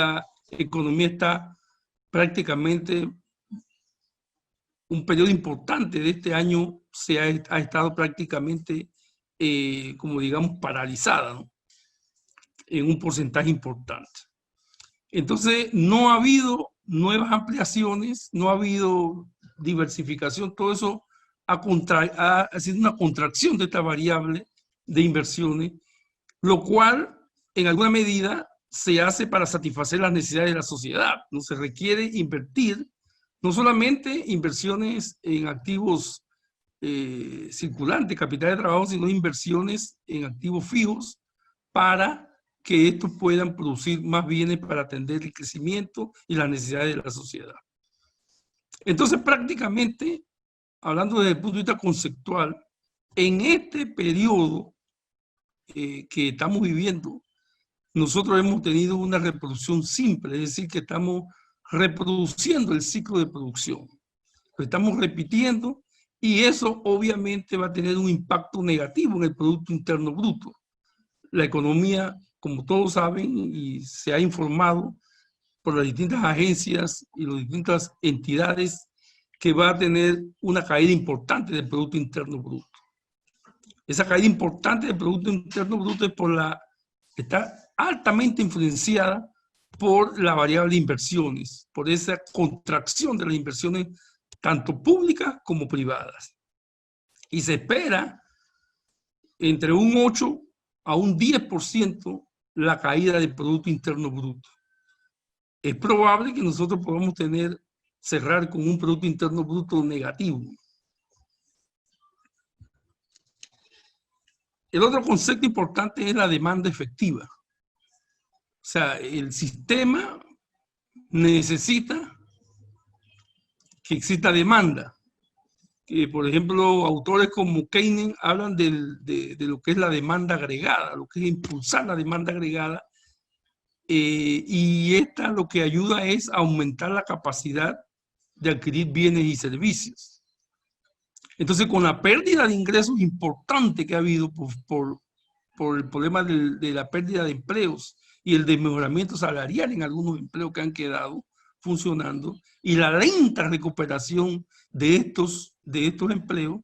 la economía está prácticamente, un periodo importante de este año ha estado prácticamente, como digamos, paralizada, ¿no? En un porcentaje importante. Entonces, no ha habido nuevas ampliaciones, no ha habido diversificación, todo eso ha sido una contracción de esta variable de inversiones, lo cual en alguna medida se hace para satisfacer las necesidades de la sociedad. No se requiere invertir, no solamente inversiones en activos circulantes, capital de trabajo, sino inversiones en activos fijos para que estos puedan producir más bienes para atender el crecimiento y las necesidades de la sociedad. Entonces, prácticamente, hablando desde el punto de vista conceptual, en este periodo que estamos viviendo, nosotros hemos tenido una reproducción simple, es decir, que estamos reproduciendo el ciclo de producción. Lo estamos repitiendo y eso obviamente va a tener un impacto negativo en el Producto Interno Bruto. La economía, como todos saben y se ha informado por las distintas agencias y las distintas entidades, que va a tener una caída importante del Producto Interno Bruto. Esa caída importante del Producto Interno Bruto está altamente influenciada por la variable de inversiones, por esa contracción de las inversiones tanto públicas como privadas. Y se espera entre un 8 a un 10% la caída del Producto Interno Bruto. Es probable que nosotros podamos cerrar con un Producto Interno Bruto negativo. El otro concepto importante es la demanda efectiva. O sea, el sistema necesita que exista demanda. Por ejemplo, autores como Keynes hablan de lo que es la demanda agregada, lo que es impulsar la demanda agregada, y esta lo que ayuda es a aumentar la capacidad de adquirir bienes y servicios. Entonces, con la pérdida de ingresos importante que ha habido por el problema de la pérdida de empleos y el desmejoramiento salarial en algunos empleos que han quedado funcionando y la lenta recuperación de estos empleos,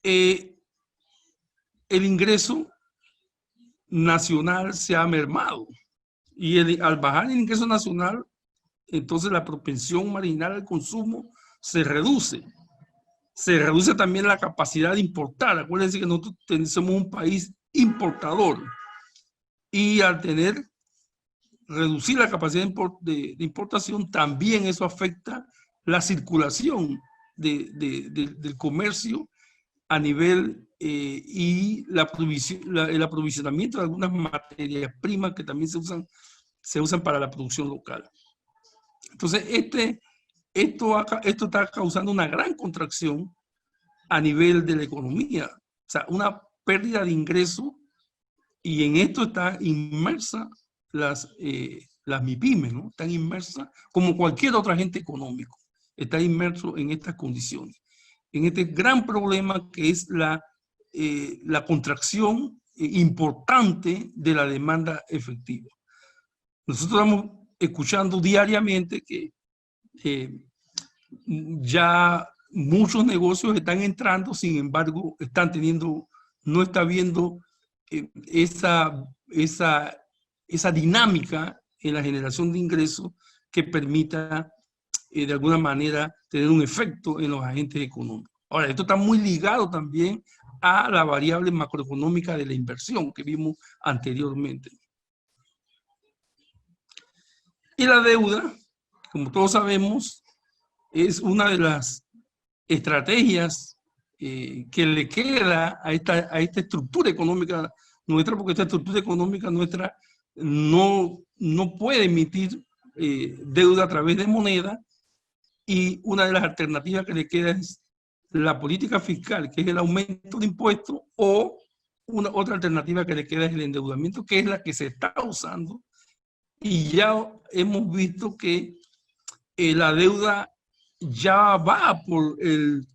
el ingreso nacional se ha mermado y al bajar el ingreso nacional, entonces la propensión marginal al consumo se reduce. Se reduce también la capacidad de importar. Acuérdense que nosotros somos un país importador y al reducir la capacidad de importación, también eso afecta la circulación del comercio a nivel y el aprovisionamiento de algunas materias primas que también se usan para la producción local. Entonces, esto está causando una gran contracción a nivel de la economía, o sea, una pérdida de ingresos, y en esto está inmersa las MIPYMES, ¿no? Están inmersas como cualquier otro agente económico, está inmerso en estas condiciones, en este gran problema que es la contracción importante de la demanda efectiva. Nosotros estamos escuchando diariamente que ya muchos negocios están entrando, sin embargo, no está viendo esa dinámica en la generación de ingresos que permita de alguna manera tener un efecto en los agentes económicos. Ahora, esto está muy ligado también a la variable macroeconómica de la inversión que vimos anteriormente. Y la deuda, como todos sabemos, es una de las estrategias que le queda a esta estructura económica nuestra, porque esta estructura económica nuestra no puede emitir deuda a través de moneda, y una de las alternativas que le queda es la política fiscal, que es el aumento de impuestos, o otra alternativa que le queda es el endeudamiento, que es la que se está usando, y ya hemos visto que la deuda ya va por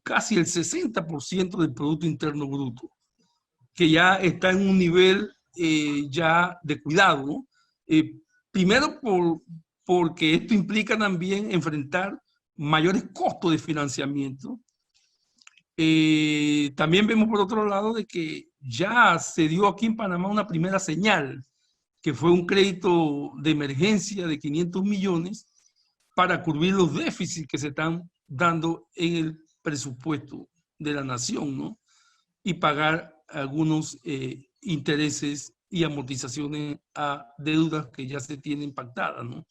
casi el 60% del Producto Interno Bruto, que ya está en un nivel ya de cuidado, ¿no? Primero porque esto implica también enfrentar mayores costos de financiamiento. También vemos por otro lado de que ya se dio aquí en Panamá una primera señal, que fue un crédito de emergencia de 500 millones para cubrir los déficits que se están dando en el presupuesto de la nación, ¿no? Y pagar algunos intereses y amortizaciones a deudas que ya se tienen pactadas, ¿no?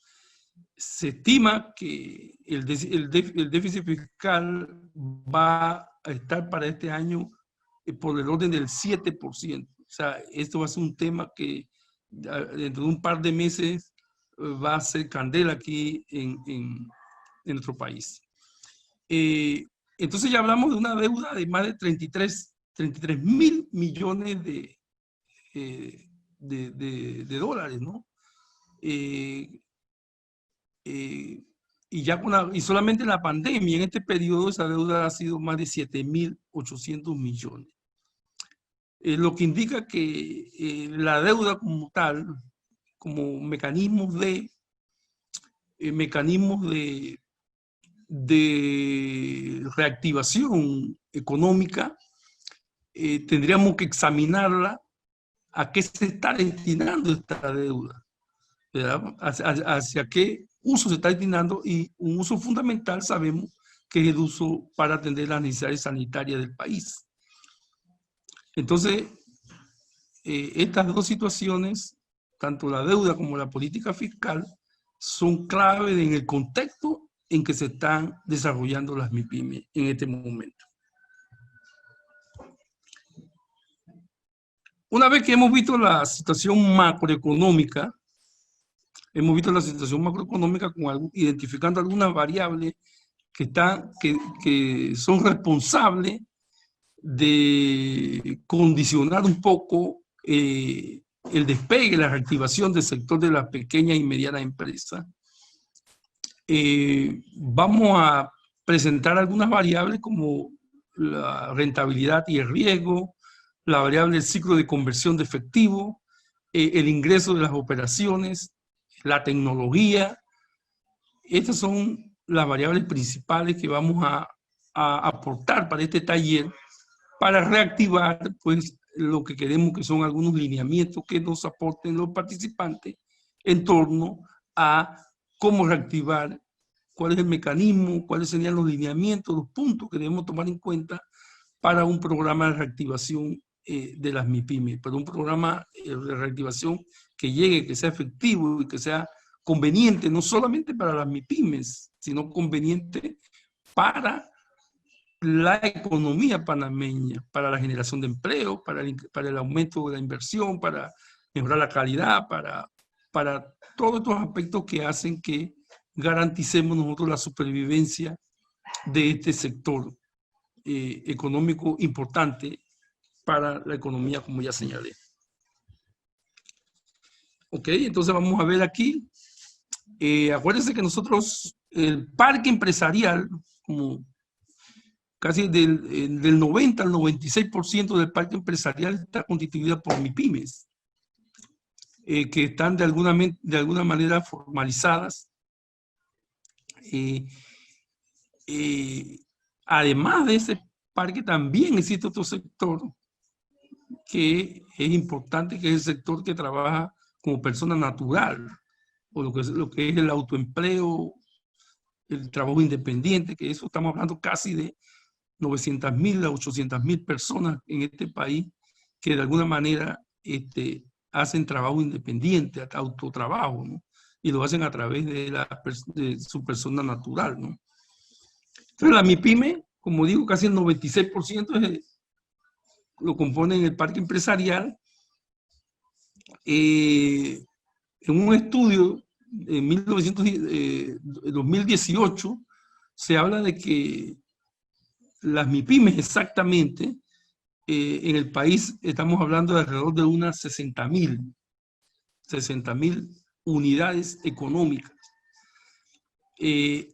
Se estima que el déficit fiscal va a estar para este año por el orden del 7%. O sea, esto va a ser un tema que dentro de un par de meses va a ser candela aquí en nuestro país. Entonces ya hablamos de una deuda de más de 33 mil millones de dólares, ¿no? Y solamente en la pandemia, en este periodo, esa deuda ha sido más de 7.800 millones. Lo que indica que la deuda como tal, como mecanismos de reactivación económica, tendríamos que examinarla a qué se está destinando esta deuda, ¿verdad? Hacia qué uso se está destinando, y un uso fundamental sabemos que es el uso para atender las necesidades sanitarias del país. Entonces, estas dos situaciones, tanto la deuda como la política fiscal, son clave en el contexto en que se están desarrollando las MIPYME en este momento. Una vez que hemos visto la situación macroeconómica, identificando algunas variables que son responsables de condicionar un poco el despegue, la reactivación del sector de las pequeñas y medianas empresas. Vamos a presentar algunas variables como la rentabilidad y el riesgo, la variable del ciclo de conversión de efectivo, el ingreso de las operaciones, la tecnología. Estas son las variables principales que vamos a aportar para este taller para reactivar pues lo que queremos, que son algunos lineamientos que nos aporten los participantes en torno a cómo reactivar, cuál es el mecanismo, cuáles serían los lineamientos, los puntos que debemos tomar en cuenta para un programa de reactivación de las MIPYME, para un programa de reactivación que llegue, que sea efectivo y que sea conveniente, no solamente para las MIPYMEs, sino conveniente para la economía panameña, para la generación de empleo, para el aumento de la inversión, para mejorar la calidad, para todos estos aspectos que hacen que garanticemos nosotros la supervivencia de este sector económico importante para la economía, como ya señalé. Ok, entonces vamos a ver aquí. Acuérdense que nosotros, el parque empresarial, como casi del 90 al 96% del parque empresarial está constituido por MIPYMEs, que están de alguna manera formalizadas. Además de ese parque, también existe otro sector que es importante, que es el sector que trabaja como persona natural, o lo que es el autoempleo, el trabajo independiente, que eso estamos hablando casi de 900.000 a 800.000 personas en este país que de alguna manera hacen trabajo independiente, autotrabajo, ¿no? Y lo hacen a través de su persona natural, ¿no? Entonces la MIPYME, como digo, casi el 96% lo componen el parque empresarial. En un estudio en 2018 se habla de que las MIPYMEs exactamente en el país estamos hablando de alrededor de unas 60.000 unidades económicas. El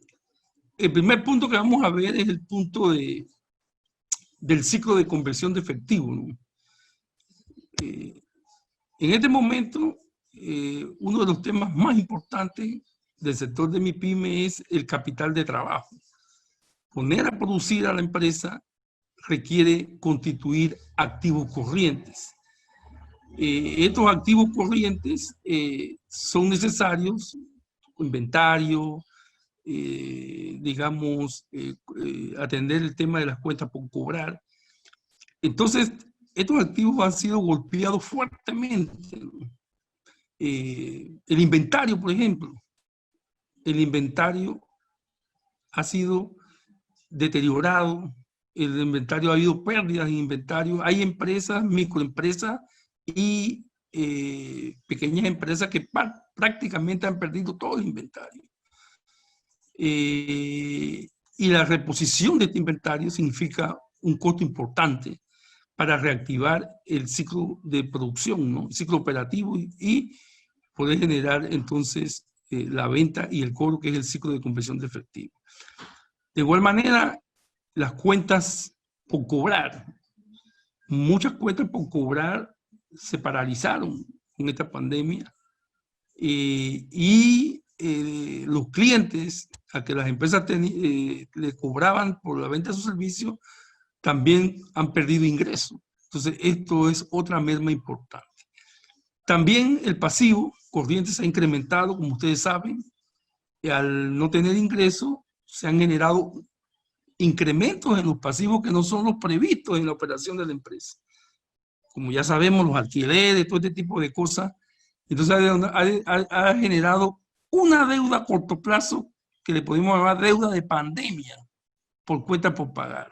primer punto que vamos a ver es el punto del ciclo de conversión de efectivo, ¿no? En este momento, uno de los temas más importantes del sector de MIPYME es el capital de trabajo. Poner a producir a la empresa requiere constituir activos corrientes. Estos activos corrientes son necesarios, inventario, digamos, atender el tema de las cuentas por cobrar. Entonces, estos activos han sido golpeados fuertemente, ¿no? El inventario, por ejemplo, el inventario ha sido deteriorado, el inventario ha habido pérdidas en inventario, hay empresas, microempresas y pequeñas empresas que prácticamente han perdido todo el inventario. Y la reposición de este inventario significa un costo importante para reactivar el ciclo de producción, ¿no? El ciclo operativo y poder generar entonces la venta y el cobro, que es el ciclo de conversión de efectivo. De igual manera, las cuentas por cobrar. Muchas cuentas por cobrar se paralizaron con esta pandemia y los clientes a que las empresas le cobraban por la venta de sus servicios también han perdido ingresos. Entonces, esto es otra merma importante. También el pasivo corriente se ha incrementado, como ustedes saben, y al no tener ingresos se han generado incrementos en los pasivos que no son los previstos en la operación de la empresa. Como ya sabemos, los alquileres, todo este tipo de cosas. Entonces ha generado una deuda a corto plazo que le podemos llamar deuda de pandemia por cuenta por pagar.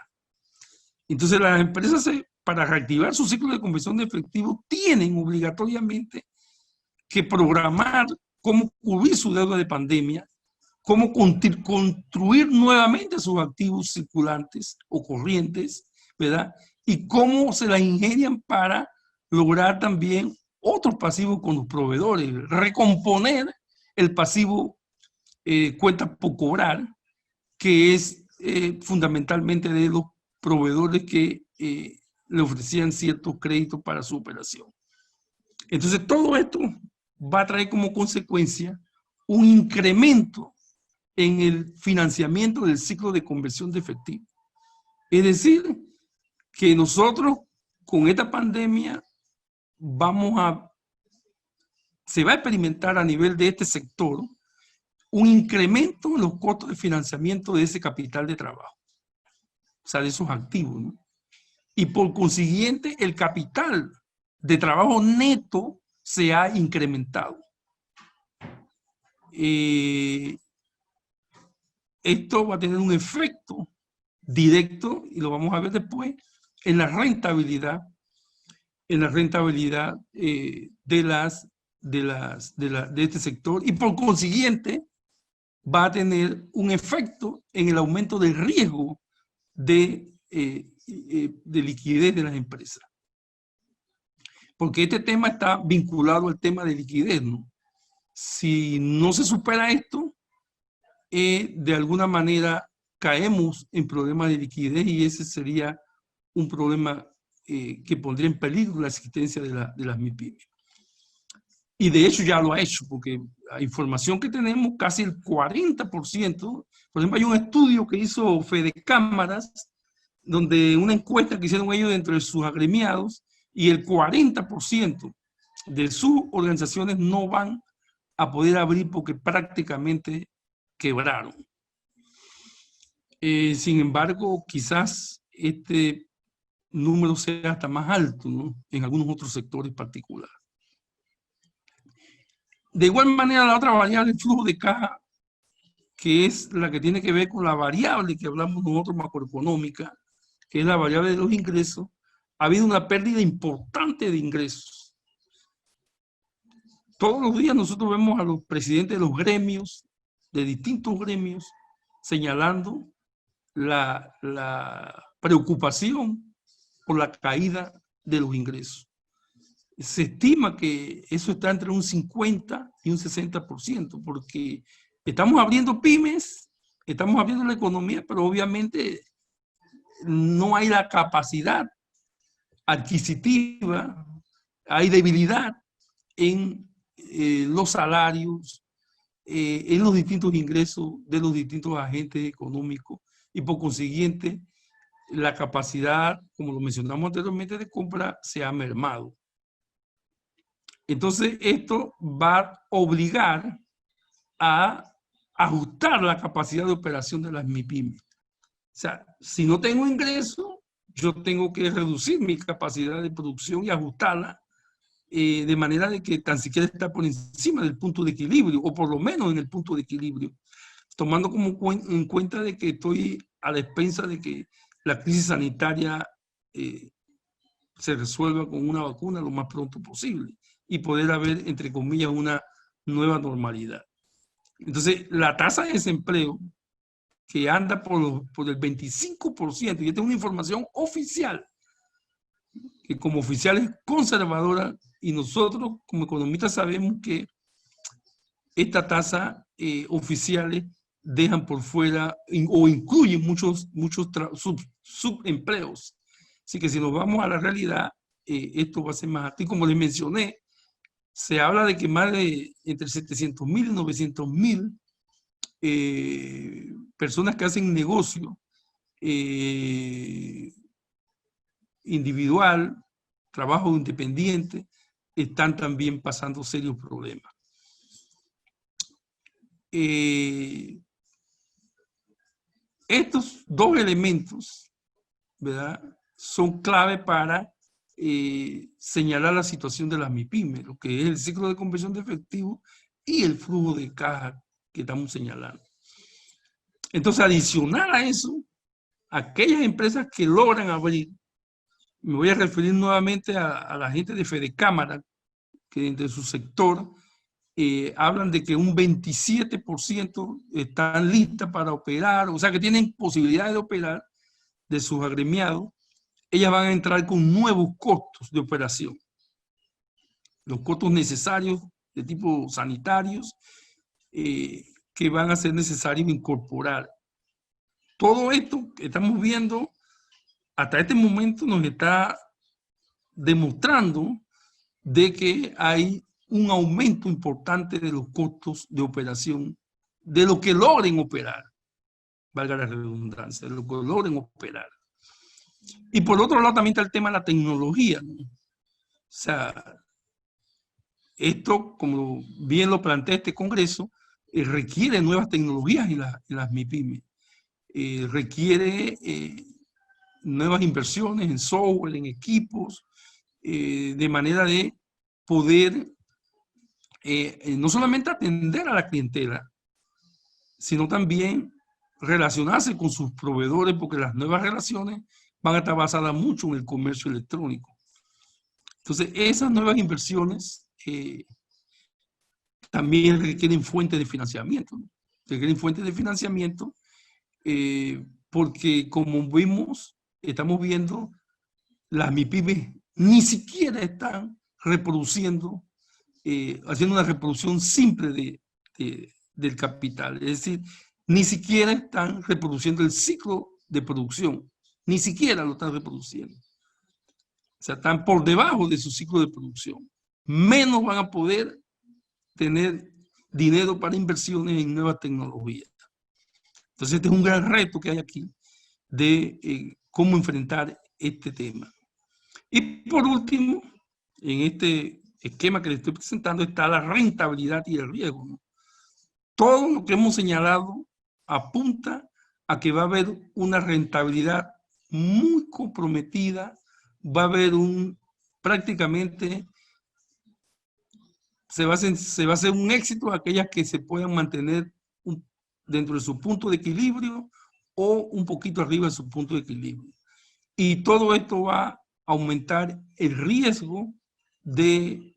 Entonces las empresas, para reactivar su ciclo de conversión de efectivo, tienen obligatoriamente que programar cómo cubrir su deuda de pandemia, cómo construir nuevamente sus activos circulantes o corrientes, ¿verdad? Y cómo se la ingenian para lograr también otros pasivos con los proveedores, recomponer el pasivo cuenta por cobrar, que es fundamentalmente de los proveedores que le ofrecían ciertos créditos para su operación. Entonces, todo esto va a traer como consecuencia un incremento en el financiamiento del ciclo de conversión de efectivo. Es decir, que nosotros con esta pandemia se va a experimentar a nivel de este sector un incremento en los costos de financiamiento de ese capital de trabajo, o sea, de esos activos, ¿no? Y por consiguiente, el capital de trabajo neto se ha incrementado. Esto va a tener un efecto directo, y lo vamos a ver después, en la rentabilidad, de este sector, y por consiguiente va a tener un efecto en el aumento del riesgo de liquidez de las empresas. Porque este tema está vinculado al tema de liquidez, ¿no? Si no se supera esto, de alguna manera caemos en problemas de liquidez, y ese sería un problema que pondría en peligro la existencia de las MIPYME. Y de hecho ya lo ha hecho, porque la información que tenemos, casi el 40%, por ejemplo, hay un estudio que hizo Fede Cámaras, donde una encuesta que hicieron ellos entre sus agremiados, y el 40% de sus organizaciones no van a poder abrir porque prácticamente quebraron. Sin embargo, quizás este número sea hasta más alto, ¿no?, en algunos otros sectores particulares. De igual manera, la otra variable del flujo de caja, que es la que tiene que ver con la variable que hablamos nosotros macroeconómica, que es la variable de los ingresos, ha habido una pérdida importante de ingresos. Todos los días nosotros vemos a los presidentes de los gremios, de distintos gremios, señalando la preocupación por la caída de los ingresos. Se estima que eso está entre un 50 y un 60%, porque estamos abriendo pymes, estamos abriendo la economía, pero obviamente no hay la capacidad adquisitiva, hay debilidad en los salarios, en los distintos ingresos de los distintos agentes económicos y por consiguiente la capacidad, como lo mencionamos anteriormente, de compra se ha mermado. Entonces esto va a obligar a ajustar la capacidad de operación de las MIPYME. O sea, si no tengo ingreso, yo tengo que reducir mi capacidad de producción y ajustarla de manera de que tan siquiera está por encima del punto de equilibrio, o por lo menos en el punto de equilibrio, tomando en cuenta de que estoy a la expensa de que la crisis sanitaria se resuelva con una vacuna lo más pronto posible y poder haber, entre comillas, una nueva normalidad. Entonces, la tasa de desempleo que anda por el 25%, y esta es una información oficial, que como oficial es conservadora, y nosotros como economistas sabemos que esta tasa oficiales dejan por fuera o incluyen muchos subempleos. Así que si nos vamos a la realidad, esto va a ser más alto. Y como les mencioné, se habla de que más de entre 700.000 y 900.000 personas que hacen negocio individual, trabajo independiente, están también pasando serios problemas. Estos dos elementos, ¿verdad?, son clave para señalar la situación de las MIPYME, lo que es el ciclo de conversión de efectivo y el flujo de caja que estamos señalando. Entonces, adicional a eso, aquellas empresas que logran abrir, me voy a referir nuevamente a la gente de Fedecámara, que entre su sector hablan de que un 27% están listas para operar, o sea que tienen posibilidades de operar de sus agremiados. Ellas van a entrar con nuevos costos de operación, los costos necesarios de tipo sanitarios que van a ser necesarios incorporar. Todo esto que estamos viendo hasta este momento nos está demostrando de que hay un aumento importante de los costos de operación, de lo que logren operar, valga la redundancia, de lo que logren operar. Y por otro lado también está el tema de la tecnología, ¿no? O sea, esto, como bien lo plantea este Congreso, requiere nuevas tecnologías en las MIPYME. Requiere nuevas inversiones en software, en equipos, de manera de poder no solamente atender a la clientela, sino también relacionarse con sus proveedores, porque las nuevas relaciones van a estar basadas mucho en el comercio electrónico. Entonces, esas nuevas inversiones también requieren fuentes de financiamiento, ¿no? Requieren fuentes de financiamiento porque, como vimos, estamos viendo, las MIPYME ni siquiera están reproduciendo, haciendo una reproducción simple del capital. Es decir, ni siquiera están reproduciendo el ciclo de producción, ni siquiera lo están reproduciendo. O sea, están por debajo de su ciclo de producción. Menos van a poder tener dinero para inversiones en nuevas tecnologías. Entonces, este es un gran reto que hay aquí de cómo enfrentar este tema. Y por último, en este esquema que les estoy presentando está la rentabilidad y el riesgo, ¿no? Todo lo que hemos señalado apunta a que va a haber una rentabilidad muy comprometida, va a haber prácticamente se va a hacer un éxito aquellas que se puedan mantener dentro de su punto de equilibrio o un poquito arriba de su punto de equilibrio. Y todo esto va a aumentar el riesgo de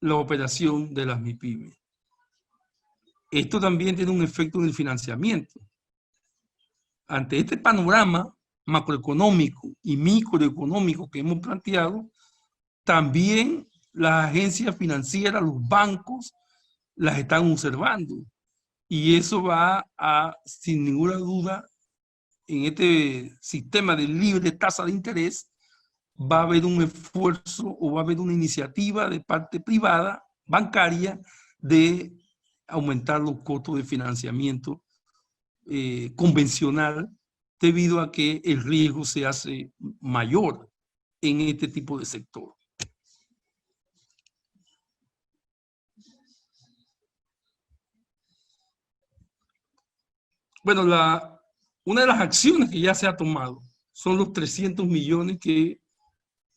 la operación de las MIPYME. Esto también tiene un efecto en el financiamiento. Ante este panorama macroeconómico y microeconómico que hemos planteado, también las agencias financieras, los bancos, las están observando. Y eso va a, sin ninguna duda, en este sistema de libre tasa de interés, va a haber un esfuerzo o va a haber una iniciativa de parte privada bancaria de aumentar los costos de financiamiento convencional debido a que el riesgo se hace mayor en este tipo de sector. Bueno, una de las acciones que ya se ha tomado son los 300 millones que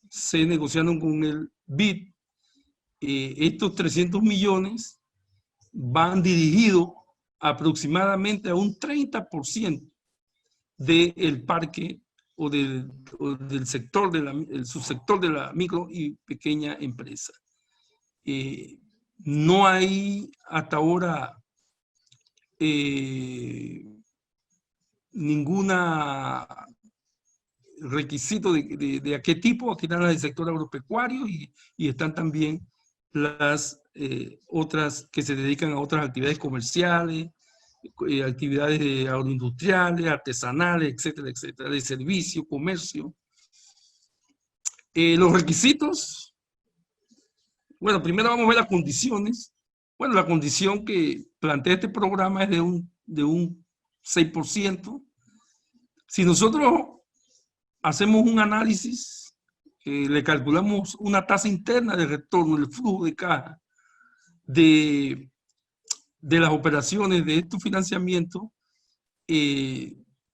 se negociaron con el BID. Estos 300 millones van dirigidos aproximadamente a un 30% del parque o del sector, el subsector de la micro y pequeña empresa. No hay hasta ahora ninguna requisito de a qué tipo. Aquí están las del sector agropecuario y están también las otras que se dedican a otras actividades comerciales, actividades agroindustriales, artesanales, etcétera, etcétera, de servicio, comercio. Los requisitos, bueno, primero vamos a ver las condiciones. Bueno, la condición que plantea este programa es de un 6%. Si nosotros hacemos un análisis, le calculamos una tasa interna de retorno, el flujo de caja de las operaciones de estos financiamientos,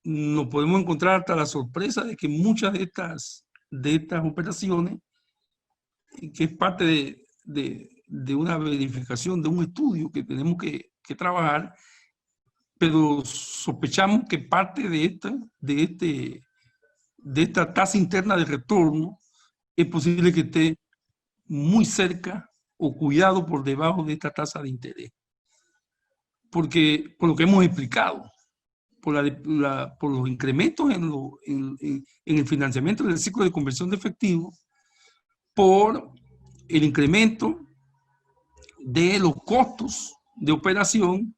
nos podemos encontrar hasta la sorpresa de que muchas de estas operaciones, que es parte de una verificación, de un estudio que tenemos que trabajar, pero sospechamos que parte de esta tasa interna de retorno es posible que esté muy cerca o cuidado por debajo de esta tasa de interés. Porque, por lo que hemos explicado, por los incrementos en el financiamiento del ciclo de conversión de efectivo, por el incremento de los costos de operación,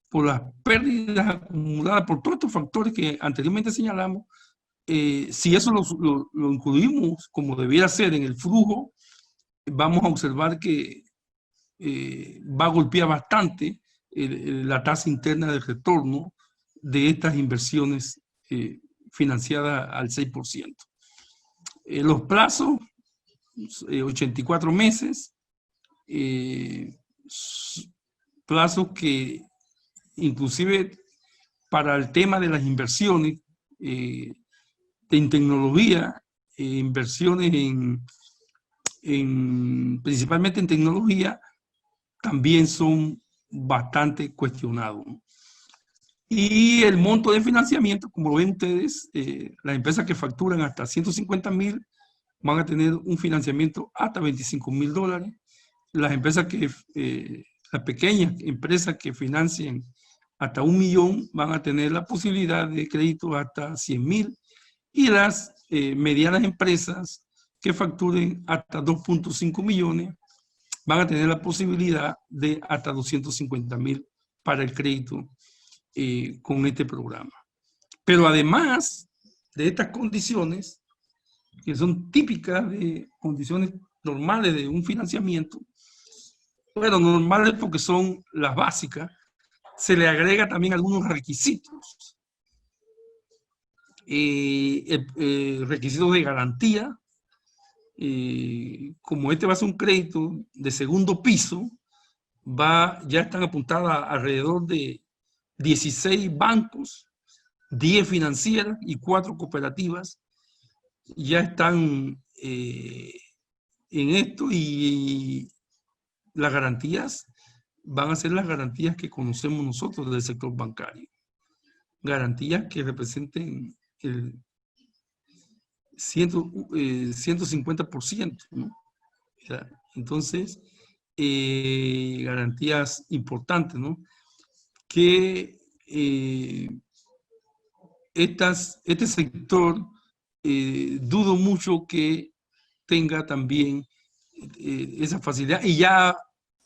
por las pérdidas acumuladas, por todos estos factores que anteriormente señalamos. Si eso lo incluimos como debiera ser en el flujo, vamos a observar que va a golpear bastante la tasa interna de retorno de estas inversiones financiadas al 6%. Los plazos, 84 meses, plazos que inclusive para el tema de las inversiones en tecnología, inversiones principalmente en tecnología, también son bastante cuestionados. Y el monto de financiamiento, como ven ustedes, las empresas que facturan hasta 150,000 van a tener un financiamiento hasta $25,000. Las empresas las pequeñas empresas que financien hasta 1 millón van a tener la posibilidad de crédito hasta 100,000, y las medianas empresas que facturen hasta 2.5 millones van a tener la posibilidad de hasta 250,000 para el crédito con este programa. Pero además de estas condiciones, que son típicas de condiciones normales de un financiamiento, bueno, normales porque son las básicas, se le agrega también algunos requisitos. Requisitos de garantía. Como este va a ser un crédito de segundo piso, ya están apuntadas alrededor de 16 bancos, 10 financieras y 4 cooperativas. Ya están en esto, y las garantías van a ser las garantías que conocemos nosotros del sector bancario. Garantías que representen el 150%, ¿no? Entonces, garantías importantes, ¿no? Que este sector dudo mucho que tenga también esa facilidad, y ya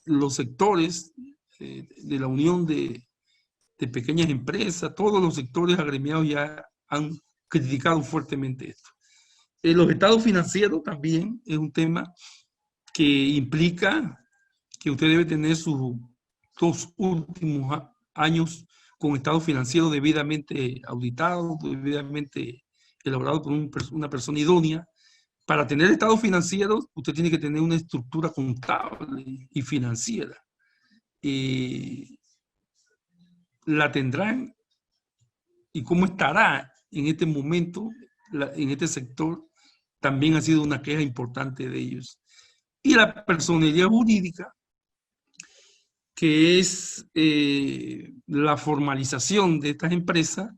los sectores de la Unión de Pequeñas Empresas, todos los sectores agremiados ya han criticado fuertemente esto. Los estados financieros también es un tema que implica que usted debe tener sus 2 últimos años con estado financiero debidamente auditado, debidamente elaborado por una persona idónea. Para tener estado financiero, usted tiene que tener una estructura contable y financiera. La tendrán, y cómo estará en este momento, en este sector, también ha sido una queja importante de ellos. Y la personería jurídica, que es la formalización de estas empresas,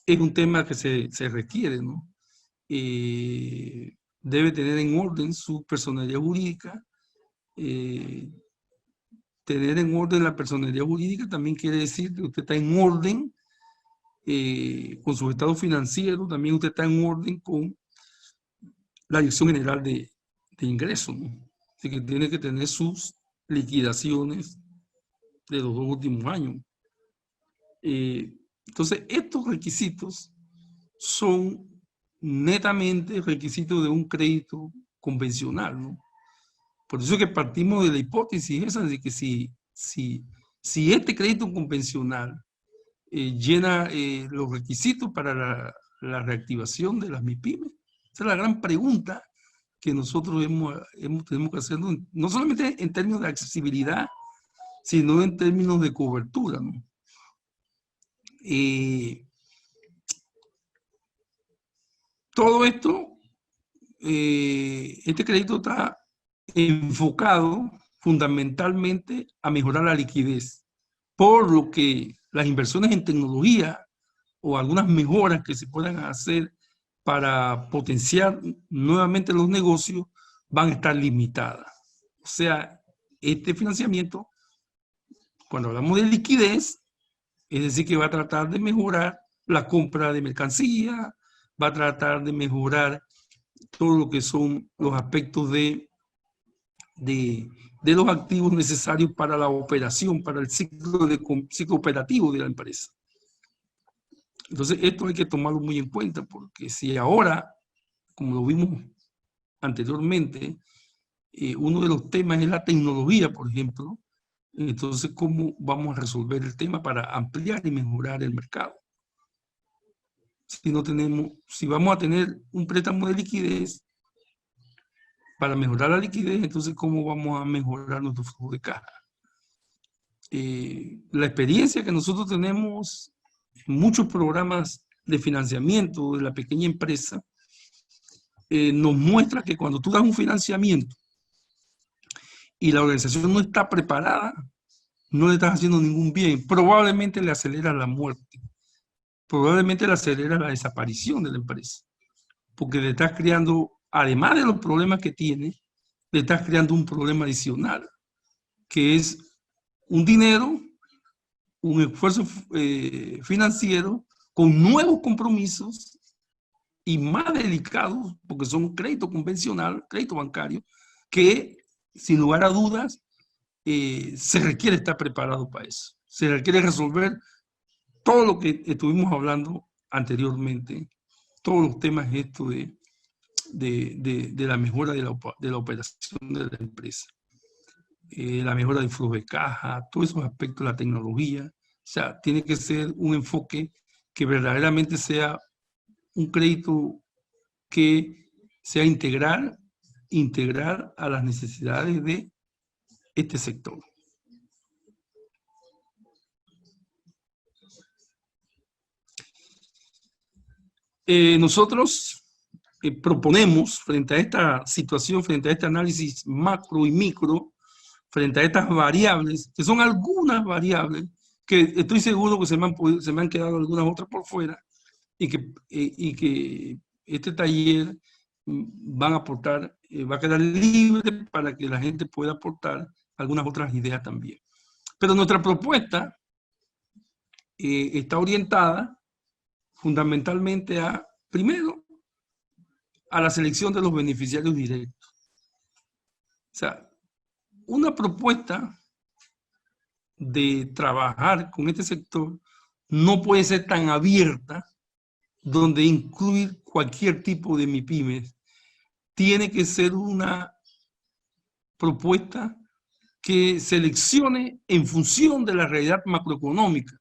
es un tema que se requiere, ¿no? Debe tener en orden su personería jurídica. Tener en orden la personería jurídica también quiere decir que usted está en orden con su estado financiero, también usted está en orden con la Dirección General de Ingresos, ¿no? Así que tiene que tener sus liquidaciones de los 2 últimos años. Entonces, estos requisitos son netamente requisitos de un crédito convencional, ¿no? Por eso que partimos de la hipótesis esa de que si este crédito convencional llena los requisitos para la reactivación de las MIPYMES, esa es la gran pregunta que nosotros tenemos que hacer, no solamente en términos de accesibilidad, sino en términos de cobertura, ¿no? Todo esto, este crédito está enfocado fundamentalmente a mejorar la liquidez, por lo que las inversiones en tecnología o algunas mejoras que se puedan hacer para potenciar nuevamente los negocios van a estar limitadas. O sea, este financiamiento, cuando hablamos de liquidez, es decir, que va a tratar de mejorar la compra de mercancía, va a tratar de mejorar todo lo que son los aspectos de los activos necesarios para la operación, para el ciclo operativo de la empresa. Entonces, esto hay que tomarlo muy en cuenta, porque si ahora, como lo vimos anteriormente, uno de los temas es la tecnología, por ejemplo, entonces, ¿cómo vamos a resolver el tema para ampliar y mejorar el mercado? Si vamos a tener un préstamo de liquidez, para mejorar la liquidez, entonces, ¿cómo vamos a mejorar nuestro flujo de caja? La experiencia que nosotros tenemos en muchos programas de financiamiento de la pequeña empresa nos muestra que cuando tú das un financiamiento y la organización no está preparada, no le estás haciendo ningún bien. Probablemente le acelera la muerte. Probablemente le acelera la desaparición de la empresa. Porque le estás creando, además de los problemas que tiene, le estás creando un problema adicional, que es un dinero, un esfuerzo financiero con nuevos compromisos y más delicados, porque son crédito convencional, crédito bancario, que sin lugar a dudas se requiere estar preparado para eso. Se requiere resolver todo lo que estuvimos hablando anteriormente, todos los temas estos de la mejora de la operación de la empresa, la mejora del flujo de caja, todos esos aspectos de la tecnología. O sea, tiene que ser un enfoque que verdaderamente sea un crédito que sea integral a las necesidades de este sector. Nosotros proponemos, frente a esta situación, frente a este análisis macro y micro, frente a estas variables, que son algunas variables, que estoy seguro que se me han quedado algunas otras por fuera, y que este taller van a aportar, va a quedar libre para que la gente pueda aportar algunas otras ideas también. Pero nuestra propuesta está orientada fundamentalmente primero, a la selección de los beneficiarios directos. O sea, una propuesta de trabajar con este sector no puede ser tan abierta, donde incluir cualquier tipo de MIPYMES. Tiene que ser una propuesta que seleccione en función de la realidad macroeconómica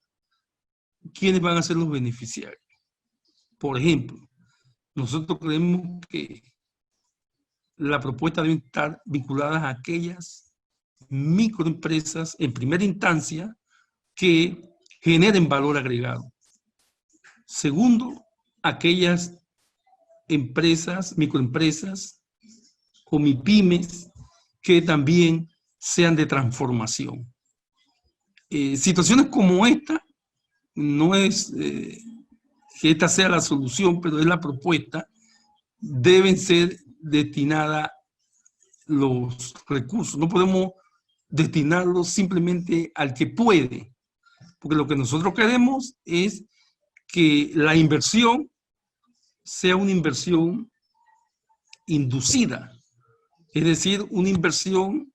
quiénes van a ser los beneficiarios. Por ejemplo, nosotros creemos que la propuesta debe estar vinculada a aquellas microempresas en primera instancia que generen valor agregado. Segundo, aquellas empresas, microempresas o MIPYMES que también sean de transformación. Situaciones como esta, no es que esta sea la solución, pero es la propuesta, deben ser destinadas los recursos. No podemos destinarlos simplemente al que puede, porque lo que nosotros queremos es que la inversión sea una inversión inducida, es decir, una inversión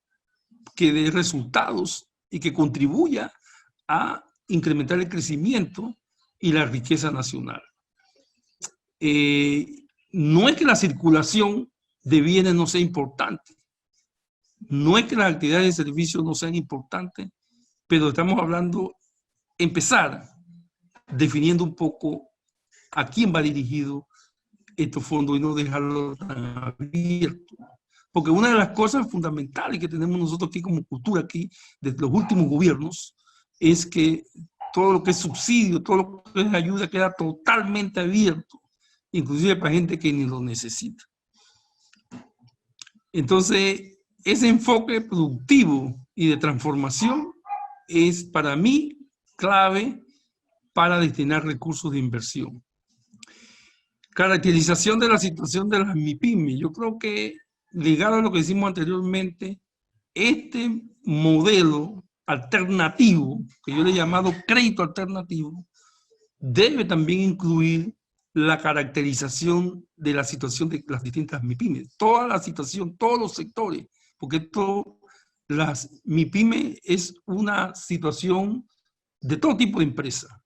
que dé resultados y que contribuya a incrementar el crecimiento y la riqueza nacional. No es que la circulación de bienes no sea importante, no es que las actividades de servicio no sean importantes, pero estamos hablando, empezar definiendo un poco a quién va dirigido estos fondos y no dejarlo tan abierto. Porque una de las cosas fundamentales que tenemos nosotros aquí como cultura, aquí, desde los últimos gobiernos, es que todo lo que es subsidio, todo lo que es ayuda queda totalmente abierto, inclusive para gente que ni lo necesita. Entonces, ese enfoque productivo y de transformación es para mí clave para destinar recursos de inversión. Caracterización de la situación de las MIPYMES. Yo creo que, ligado a lo que decimos anteriormente, este modelo alternativo, que yo le he llamado crédito alternativo, debe también incluir la caracterización de la situación de las distintas MIPYMES. Toda la situación, todos los sectores, porque las MIPYMES es una situación de todo tipo de empresa.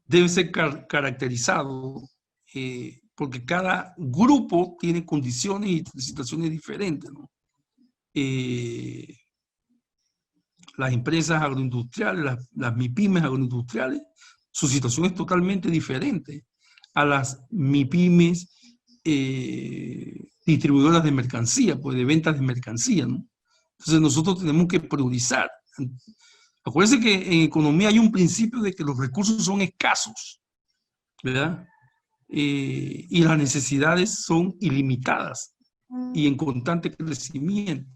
Debe ser caracterizado porque cada grupo tiene condiciones y situaciones diferentes, ¿no? Las empresas agroindustriales, las MIPYMES agroindustriales, su situación es totalmente diferente a las MIPYMES distribuidoras de mercancía, pues de ventas de mercancía, ¿no? Entonces nosotros tenemos que priorizar. Acuérdense que en economía hay un principio de que los recursos son escasos, ¿verdad? Y las necesidades son ilimitadas y en constante crecimiento.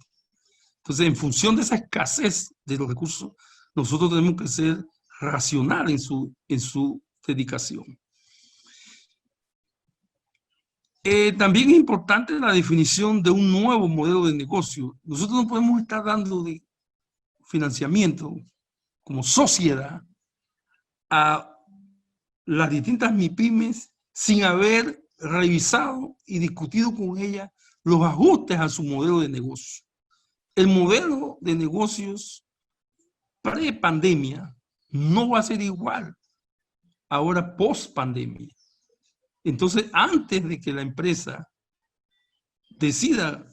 Entonces, en función de esa escasez de los recursos, nosotros tenemos que ser racionales en su dedicación. También es importante la definición de un nuevo modelo de negocio. Nosotros no podemos estar dando de financiamiento como sociedad a las distintas MIPYMES sin haber revisado y discutido con ellas los ajustes a su modelo de negocio. El modelo de negocios pre-pandemia no va a ser igual ahora post-pandemia. Entonces, antes de que la empresa decida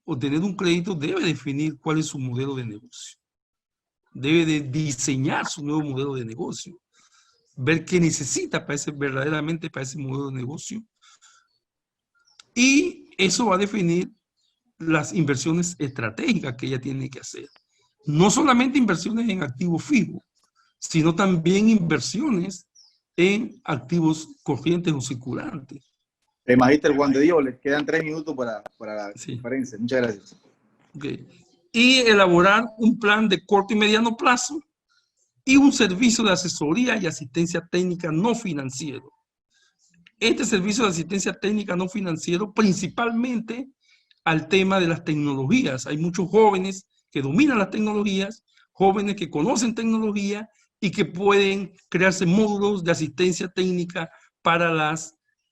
obtener un crédito, debe definir cuál es su modelo de negocio. Debe de diseñar su nuevo modelo de negocio. Ver qué necesita verdaderamente para ese modelo de negocio. Y eso va a definir las inversiones estratégicas que ella tiene que hacer. No solamente inversiones en activos fijos, sino también inversiones en activos corrientes o circulantes. Magíster Juan de Dios, les quedan 3 minutos para la conferencia. Muchas gracias. Okay. Y elaborar un plan de corto y mediano plazo y un servicio de asesoría y asistencia técnica no financiero. Este servicio de asistencia técnica no financiero principalmente al tema de las tecnologías. Hay muchos jóvenes que dominan las tecnologías, jóvenes que conocen tecnología y que pueden crearse módulos de asistencia técnica para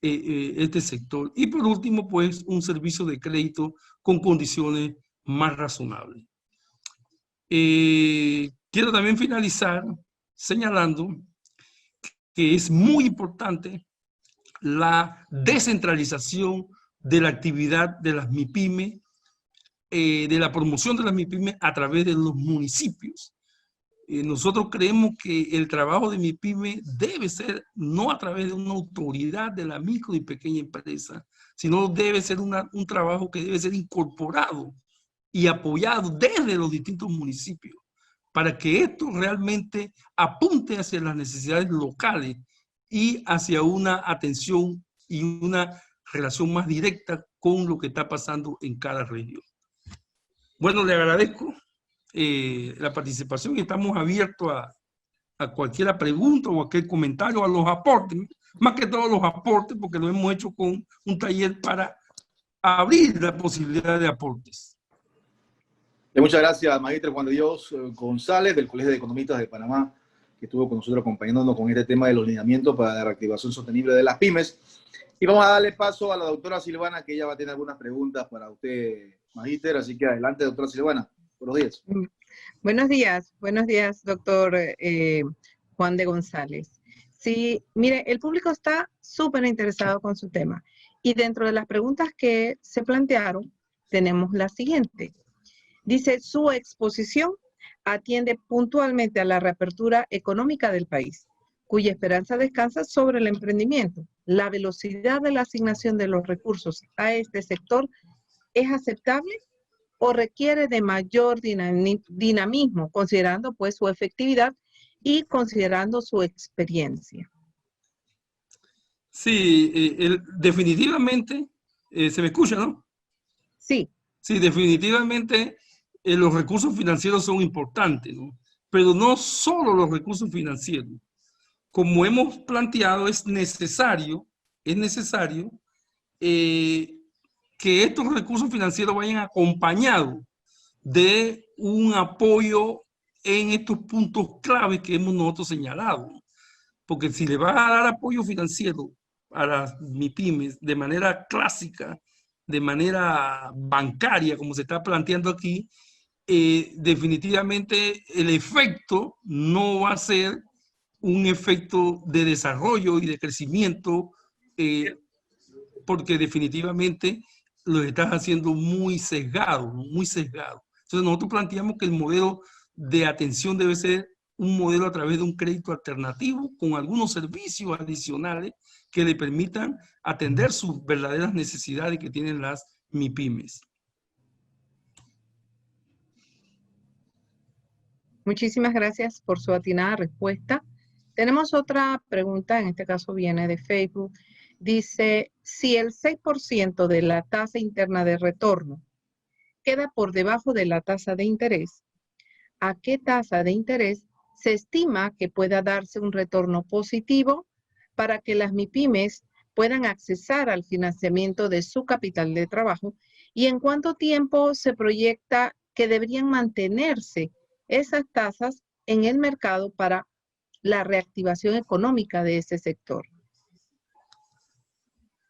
este sector. Y por último, pues, un servicio de crédito con condiciones más razonables. Quiero también finalizar señalando que es muy importante la descentralización de la actividad de las MIPYMES de la promoción de las MIPYME a través de los municipios. Nosotros creemos que el trabajo de MIPYME debe ser no a través de una autoridad de la micro y pequeña empresa, sino debe ser un trabajo que debe ser incorporado y apoyado desde los distintos municipios para que esto realmente apunte hacia las necesidades locales y hacia una atención y una relación más directa con lo que está pasando en cada región. Bueno, le agradezco la participación y estamos abiertos a cualquier pregunta o cualquier comentario, a los aportes, más que todos los aportes, porque lo hemos hecho con un taller para abrir la posibilidad de aportes. Muchas gracias, maestro Juan de Dios González, del Colegio de Economistas de Panamá, que estuvo con nosotros acompañándonos con este tema de los lineamientos para la reactivación sostenible de las pymes. Y vamos a darle paso a la doctora Silvana, que ella va a tener algunas preguntas para usted, magíster. Así que adelante, doctora Silvana. Buenos días. Buenos días, doctor Juan de González. Sí, mire, el público está súper interesado con su tema. Y dentro de las preguntas que se plantearon, tenemos la siguiente. Dice, su exposición atiende puntualmente a la reapertura económica del país, cuya esperanza descansa sobre el emprendimiento. ¿La velocidad de la asignación de los recursos a este sector es aceptable o requiere de mayor dinamismo, considerando pues su efectividad y considerando su experiencia? Sí, definitivamente, ¿se me escucha, no? Sí. Sí, definitivamente los recursos financieros son importantes, ¿no? Pero no solo los recursos financieros. Como hemos planteado, es necesario que estos recursos financieros vayan acompañados de un apoyo en estos puntos claves que hemos nosotros señalado. Porque si le va a dar apoyo financiero a las MIPYMES de manera clásica, de manera bancaria, como se está planteando aquí, definitivamente el efecto no va a ser un efecto de desarrollo y de crecimiento, porque definitivamente lo estás haciendo muy sesgado, muy sesgado. Entonces nosotros planteamos que el modelo de atención debe ser un modelo a través de un crédito alternativo con algunos servicios adicionales que le permitan atender sus verdaderas necesidades que tienen las MIPYMES. Muchísimas gracias por su atinada respuesta. Tenemos otra pregunta, en este caso viene de Facebook. Dice, si el 6% de la tasa interna de retorno queda por debajo de la tasa de interés, ¿a qué tasa de interés se estima que pueda darse un retorno positivo para que las MIPYMES puedan accesar al financiamiento de su capital de trabajo? ¿Y en cuánto tiempo se proyecta que deberían mantenerse esas tasas en el mercado para la reactivación económica de ese sector?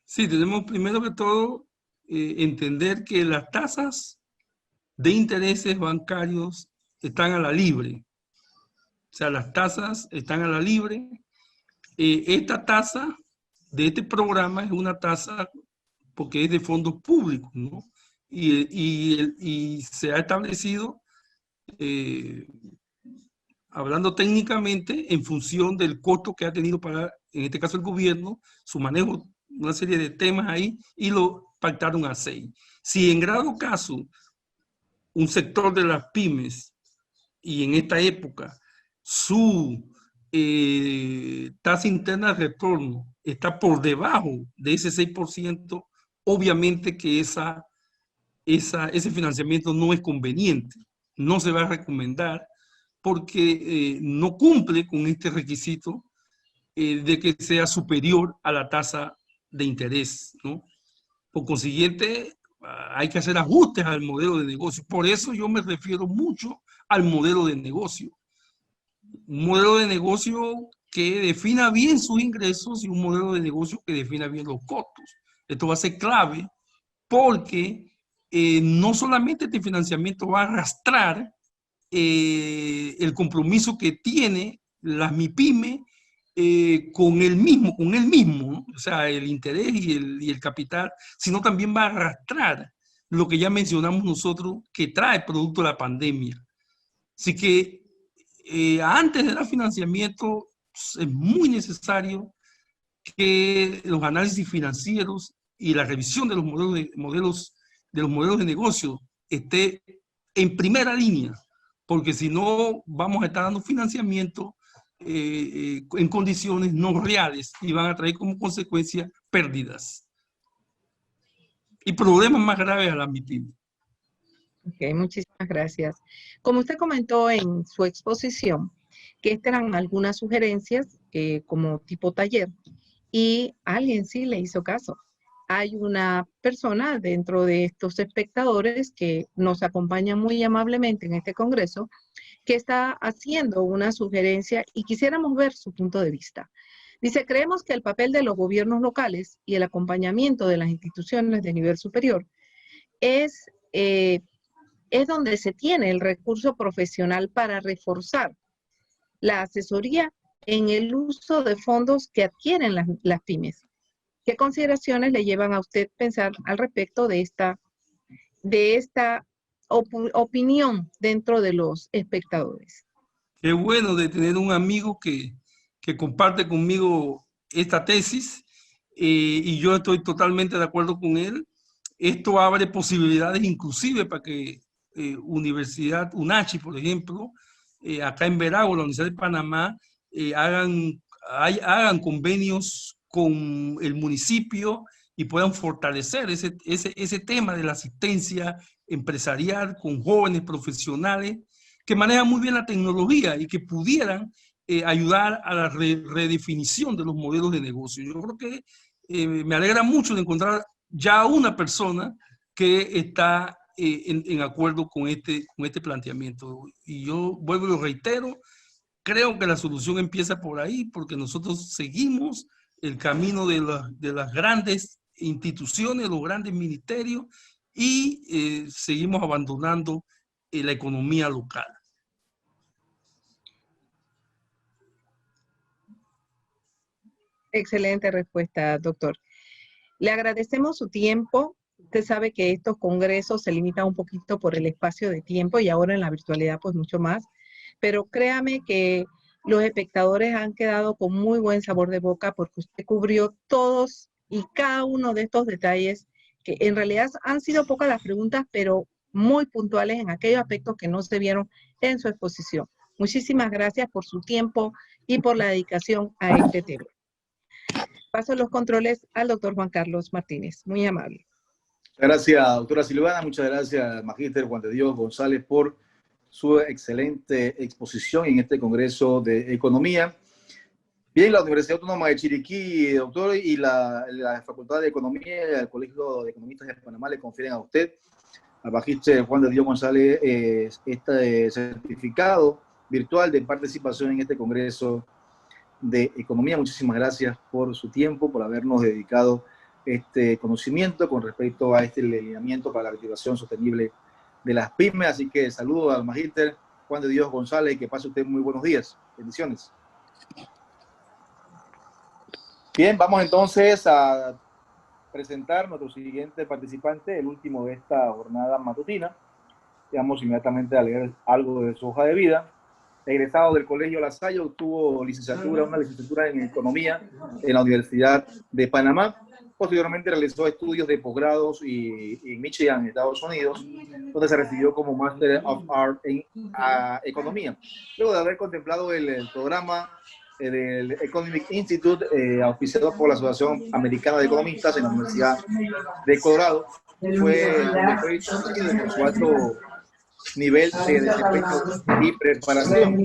Sí, tenemos primero que todo entender que las tasas de intereses bancarios están a la libre. O sea, las tasas están a la libre. Esta tasa de este programa es una tasa porque es de fondos públicos, ¿no? Y se ha establecido, hablando técnicamente, en función del costo que ha tenido para, en este caso el gobierno, su manejo, una serie de temas ahí, y lo pactaron a 6. Si en grado caso un sector de las pymes, y en esta época su tasa interna de retorno está por debajo de ese 6%, obviamente que ese financiamiento no es conveniente, no se va a recomendar porque no cumple con este requisito de que sea superior a la tasa de interés, ¿no? Por consiguiente, hay que hacer ajustes al modelo de negocio. Por eso yo me refiero mucho al modelo de negocio. Un modelo de negocio que defina bien sus ingresos y un modelo de negocio que defina bien los costos. Esto va a ser clave porque no solamente este financiamiento va a arrastrar el compromiso que tiene las MIPYME con él mismo, ¿no? O sea, el interés y el capital, sino también va a arrastrar lo que ya mencionamos nosotros que trae producto de la pandemia. Así que antes de dar financiamiento es muy necesario que los análisis financieros y la revisión de los modelos de negocio esté en primera línea, porque si no vamos a estar dando financiamiento en condiciones no reales y van a traer como consecuencia pérdidas y problemas más graves a la MIPYME. Ok, muchísimas gracias. Como usted comentó en su exposición, que estas eran algunas sugerencias como tipo taller, y alguien sí le hizo caso. Hay una persona dentro de estos espectadores que nos acompaña muy amablemente en este congreso, que está haciendo una sugerencia y quisiéramos ver su punto de vista. Dice, creemos que el papel de los gobiernos locales y el acompañamiento de las instituciones de nivel superior es donde se tiene el recurso profesional para reforzar la asesoría en el uso de fondos que adquieren las pymes. ¿Qué consideraciones le llevan a usted pensar al respecto de esta opinión dentro de los espectadores? Qué bueno de tener un amigo que comparte conmigo esta tesis y yo estoy totalmente de acuerdo con él. Esto abre posibilidades inclusive para que Universidad UNACHI, por ejemplo, acá en Veragua, la Universidad de Panamá, hagan convenios con el municipio y puedan fortalecer ese tema de la asistencia empresarial con jóvenes profesionales que manejan muy bien la tecnología y que pudieran ayudar a la redefinición de los modelos de negocio. Yo creo que me alegra mucho de encontrar ya una persona que está en acuerdo con este planteamiento. Y yo vuelvo y lo reitero, creo que la solución empieza por ahí, porque nosotros seguimos el camino de las grandes instituciones, los grandes ministerios, y seguimos abandonando la economía local. Excelente respuesta, doctor. Le agradecemos su tiempo. Usted sabe que estos congresos se limitan un poquito por el espacio de tiempo y ahora en la virtualidad pues mucho más. Pero créame que los espectadores han quedado con muy buen sabor de boca porque usted cubrió todos y cada uno de estos detalles que en realidad han sido pocas las preguntas, pero muy puntuales en aquellos aspectos que no se vieron en su exposición. Muchísimas gracias por su tiempo y por la dedicación a este tema. Paso los controles al doctor Juan Carlos Martínez. Muy amable. Gracias, doctora Silvana. Muchas gracias, magíster Juan de Dios González, por su excelente exposición en este Congreso de Economía. Bien, la Universidad Autónoma de Chiriquí, doctor, y la Facultad de Economía y el Colegio de Economistas de Panamá le confieren a usted, al magíster Juan de Dios González, este certificado virtual de participación en este Congreso de Economía. Muchísimas gracias por su tiempo, por habernos dedicado este conocimiento con respecto a este lineamiento para la reactivación sostenible de las pymes. Así que saludo al magíster Juan de Dios González y que pase usted muy buenos días. Bendiciones. Bien, vamos entonces a presentar nuestro siguiente participante, el último de esta jornada matutina. Vamos inmediatamente a leer algo de su hoja de vida. Egresado del Colegio La Salle, obtuvo una licenciatura en Economía en la Universidad de Panamá. Posteriormente realizó estudios de posgrados en Michigan, Estados Unidos, donde se recibió como Master of Art en Economía. Luego de haber contemplado el programa del Economic Institute, auspiciado por la Asociación Americana de Economistas en la Universidad de Colorado, fue por su alto nivel de desempeño y preparación.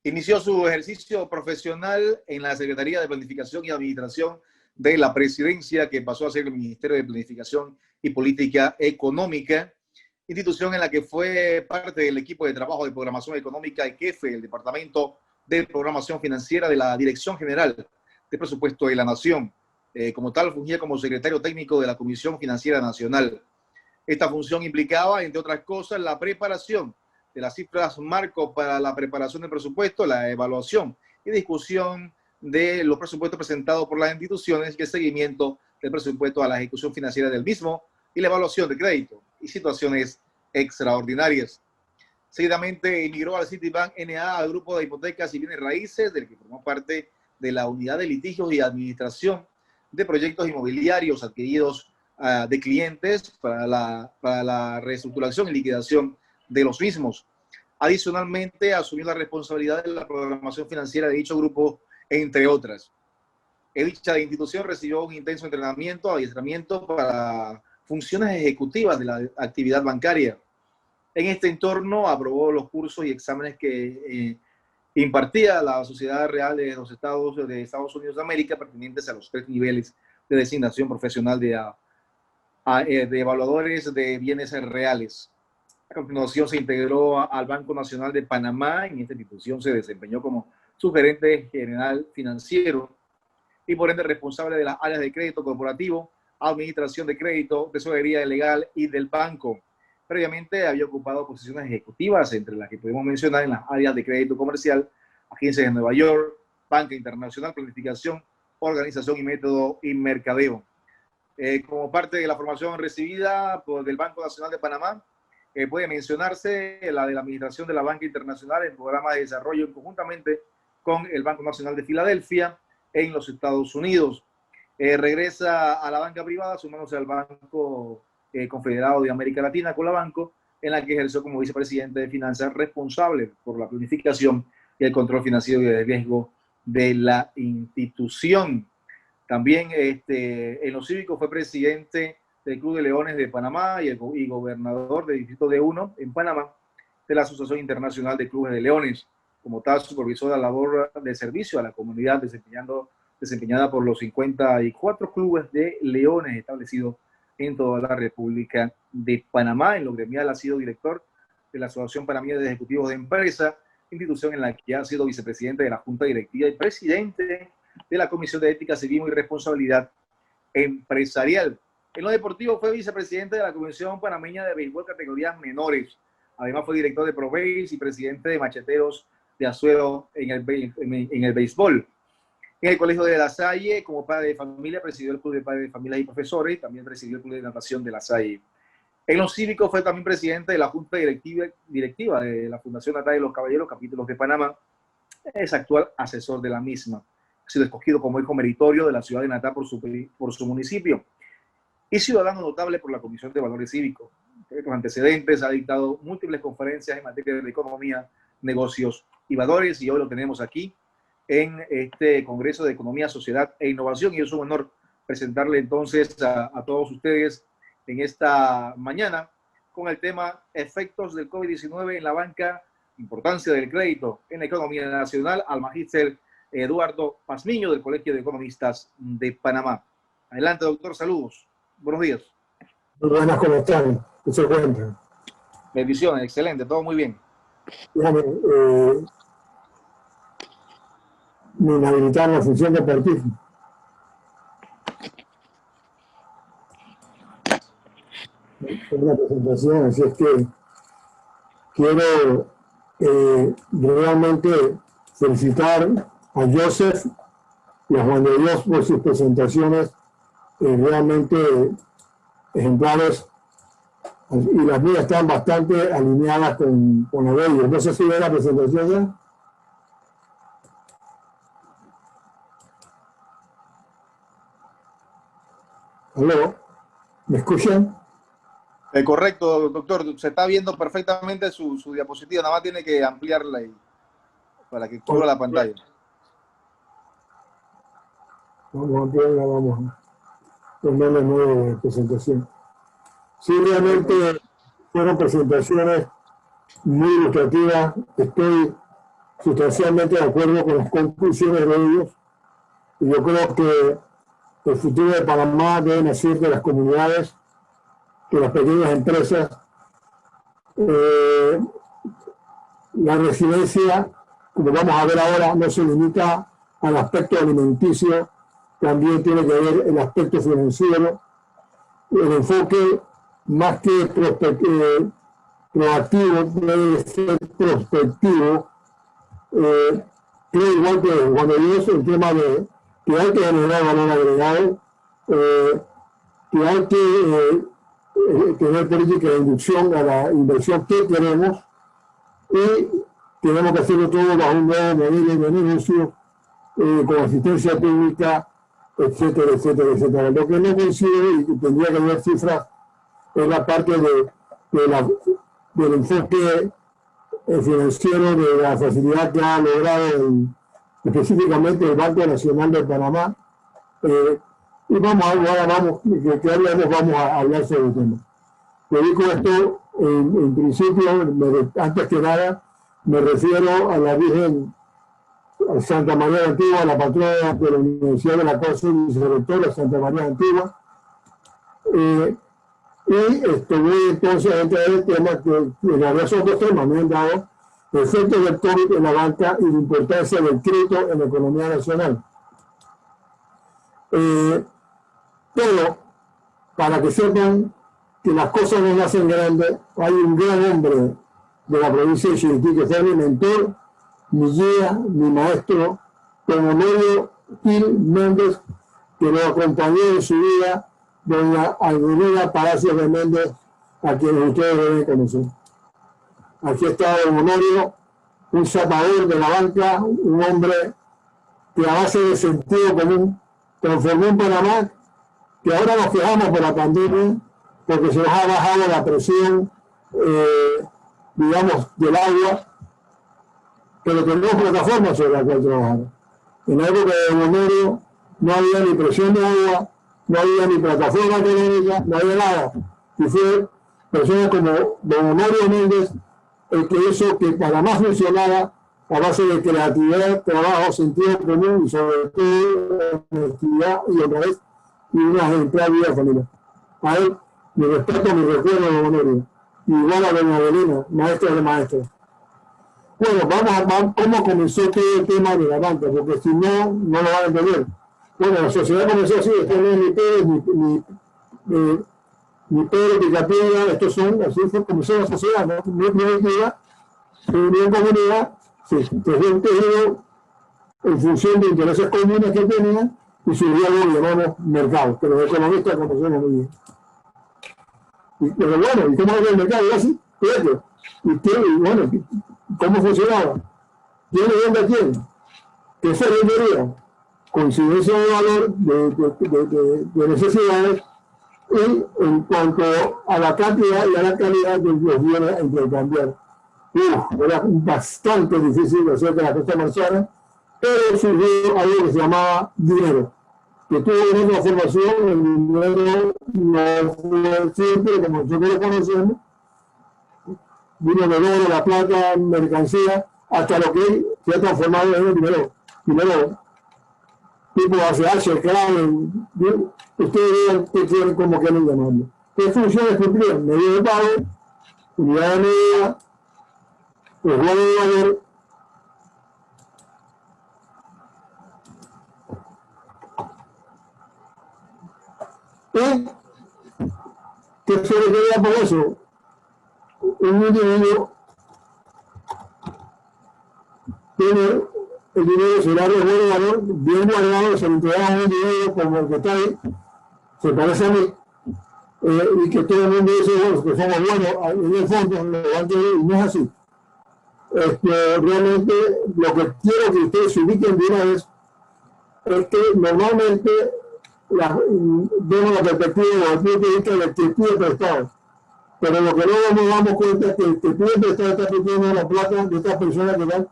Inició su ejercicio profesional en la Secretaría de Planificación y Administración de la Presidencia, que pasó a ser el Ministerio de Planificación y Política Económica, institución en la que fue parte del equipo de trabajo de programación económica y jefe del Departamento de Programación Financiera de la Dirección General de Presupuesto de la Nación. Como tal, fungía como secretario técnico de la Comisión Financiera Nacional. Esta función implicaba, entre otras cosas, la preparación de las cifras marco para la preparación del presupuesto, la evaluación y discusión de los presupuestos presentados por las instituciones y el seguimiento del presupuesto a la ejecución financiera del mismo y la evaluación de crédito y situaciones extraordinarias. Seguidamente emigró al Citibank N.A., al grupo de hipotecas y bienes raíces, del que formó parte de la unidad de litigios y administración de proyectos inmobiliarios adquiridos de clientes para la reestructuración y liquidación de los mismos. Adicionalmente, asumió la responsabilidad de la programación financiera de dicho grupo, entre otras. Dicha institución recibió un intenso entrenamiento, adiestramiento para funciones ejecutivas de la actividad bancaria. En este entorno aprobó los cursos y exámenes que impartía la Sociedad Real de los Estados Unidos de América, pertinentes a los 3 niveles de designación profesional de evaluadores de bienes reales. A continuación se integró al Banco Nacional de Panamá. En esta institución se desempeñó como subgerente general financiero y por ende responsable de las áreas de crédito corporativo, administración de crédito, tesorería legal y del banco. Previamente había ocupado posiciones ejecutivas, entre las que podemos mencionar en las áreas de crédito comercial, agencias de Nueva York, banca internacional, planificación, organización y método y mercadeo. Como parte de la formación recibida del Banco Nacional de Panamá, puede mencionarse la de la administración de la banca internacional en programa de desarrollo conjuntamente con el Banco Nacional de Filadelfia en los Estados Unidos. Regresa a la banca privada, sumándose al Banco Confederado de América Latina, Colabanco, en la que ejerció como vicepresidente de finanzas, responsable por la planificación y el control financiero y de riesgo de la institución. También en lo cívico fue presidente del Club de Leones de Panamá y gobernador del Distrito de Uno en Panamá de la Asociación Internacional de Clubes de Leones. Como tal, supervisó la labor de servicio a la comunidad desempeñada por los 54 clubes de leones establecidos en toda la República de Panamá. En lo gremial ha sido director de la Asociación Panameña de Ejecutivos de Empresa, institución en la que ha sido vicepresidente de la Junta Directiva y presidente de la Comisión de Ética, Civismo y Responsabilidad Empresarial. En lo deportivo fue vicepresidente de la Comisión Panameña de Béisbol categorías menores. Además fue director de ProBéis y presidente de Macheteros de Azuero en el béisbol. En el Colegio de La Salle, como padre de familia, presidió el Club de Padres de Familias y Profesores y también presidió el Club de Natación de La Salle. En los cívicos fue también presidente de la Junta Directiva de la Fundación Natal de los Caballeros, capítulos de Panamá. Es actual asesor de la misma. Ha sido escogido como hijo meritorio de la ciudad de Natal por su municipio y ciudadano notable por la Comisión de Valores Cívicos. Con antecedentes, ha dictado múltiples conferencias en materia de economía, negocios y valores, y hoy lo tenemos aquí en este Congreso de Economía, Sociedad e Innovación, y es un honor presentarle entonces a todos ustedes en esta mañana con el tema efectos del COVID-19 en la banca, importancia del crédito en la economía nacional, al magíster Eduardo Pazmiño del Colegio de Economistas de Panamá. Adelante, doctor, saludos. Buenos días. Muy buenas, ¿cómo están? ¿Qué se cuentan? Bendiciones, excelente, todo muy bien. Déjame, me inhabilitaron la función de partido. Una presentación, así es que quiero realmente felicitar a Joseph y a Juan de Dios por sus presentaciones realmente ejemplares, y las mías están bastante alineadas con la de ellos. No sé si ve la presentación ya. ¿Aló? ¿Me escuchan? Correcto, doctor. Se está viendo perfectamente su diapositiva. Nada más tiene que ampliarla ahí para que cubra la pantalla. Vamos a ampliarla, vamos a ponerle nueva presentación. Sí, realmente fueron presentaciones muy ilustrativas. Estoy sustancialmente de acuerdo con las conclusiones de ellos. Y yo creo que el futuro de Panamá debe nacer de las comunidades, de las pequeñas empresas. La resiliencia, como vamos a ver ahora, no se limita al aspecto alimenticio, también tiene que ver el aspecto financiero. El enfoque, más que proactivo, debe ser prospectivo. Creo igual que Juan de Dios, el tema de que hay que generar valor agregado, que hay que tener política de inducción a la inversión que queremos y tenemos que hacerlo todo bajo un nuevo modelo de negocio con asistencia pública, etcétera, etcétera, etcétera. Lo que no coincide y tendría que haber cifras es la parte del enfoque financiero de la facilidad que ha logrado específicamente el Banco Nacional de Panamá. Y vamos a hablar sobre el tema. Te digo esto, en principio, antes que nada, me refiero a la Virgen Santa María de Antigua, la patrona de la Universidad de la Cosa y vicerrectora Santa María de Antigua. Voy entonces a entrar en el tema que en realidad son dos temas, me han dado el efecto del COVID en la banca y la importancia del crédito en la economía nacional. Pero, para que sepan que las cosas no nacen grandes, hay un gran hombre de la provincia de Chiriquí que fue mi mentor, mi guía, mi maestro, don Honorio Gil Méndez, que lo acompañó en su vida, doña Aguilera Palacios de Méndez, a quienes ustedes deben conocer. Aquí está don Honorio, un zapador de la banca, un hombre que a base de sentido común transformó en Panamá, que ahora nos quejamos por la pandemia, porque se nos ha bajado la presión, digamos, del agua, pero tenemos plataformas sobre las cuales trabajar. En la época de Honorio no había ni presión de agua, no había ni plataforma económica, no había nada. Y fue personas como don Honorio Méndez el que hizo que Panamá funcionara a base de creatividad, trabajo, sentido común y sobre todo honestidad y otra vez y una ejemplar vida de familia. A él, mi respeto, mi recuerdo de Honorio. Igual a doña Adelina, maestra de maestros. Bueno, vamos a ver cómo comenzó todo el tema de la banca, porque si no, no lo van a entender. Bueno, la sociedad comenzó así, esto no es ni Pérez, ni Pedro Picapiedra, estos son, así fue comenzó la sociedad, ¿no? No en comunidad, se tejió un tejido en función de intereses comunes que tenían y surgió algo que llamamos mercado, que los economistas conocemos muy bien. Pero bueno, ¿y cómo era el mercado? Y así, fíjate. Y bueno, ¿cómo funcionaba? ¿Quién le vende a quién? ¿Qué se vendería? Coincidencia de valor, de necesidades, y en cuanto a la cantidad y a la calidad de los bienes a intercambiar. Era bastante difícil hacer que las cosas marcharan, pero surgió algo que se llamaba dinero, que tuvo una transformación. El dinero no fue siempre como nosotros lo conocemos, vino del oro, la plata, mercancía, hasta lo que se ha transformado en el dinero tipo ACH, clave, ustedes vean qué quieren, como quieren llamarlo. ¿Qué funciones cumplían? Medio de pago, unidad de medida, resguardo de valor, ¿y qué se requería por eso? Un individuo tiene el dinero, será de buen valor, bien guardado, se le entrega a un individuo como el que está ahí, se parece a mí, y que todo el mundo dice, bueno, que somos buenos, en el fondo, y no es así. Realmente, lo que quiero que ustedes se ubiquen de una vez es que normalmente vemos la perspectiva desde el punto de vista del que pide prestado. Pero lo que luego nos damos cuenta es que el que pide prestado está pidiendo la plata de estas personas que dan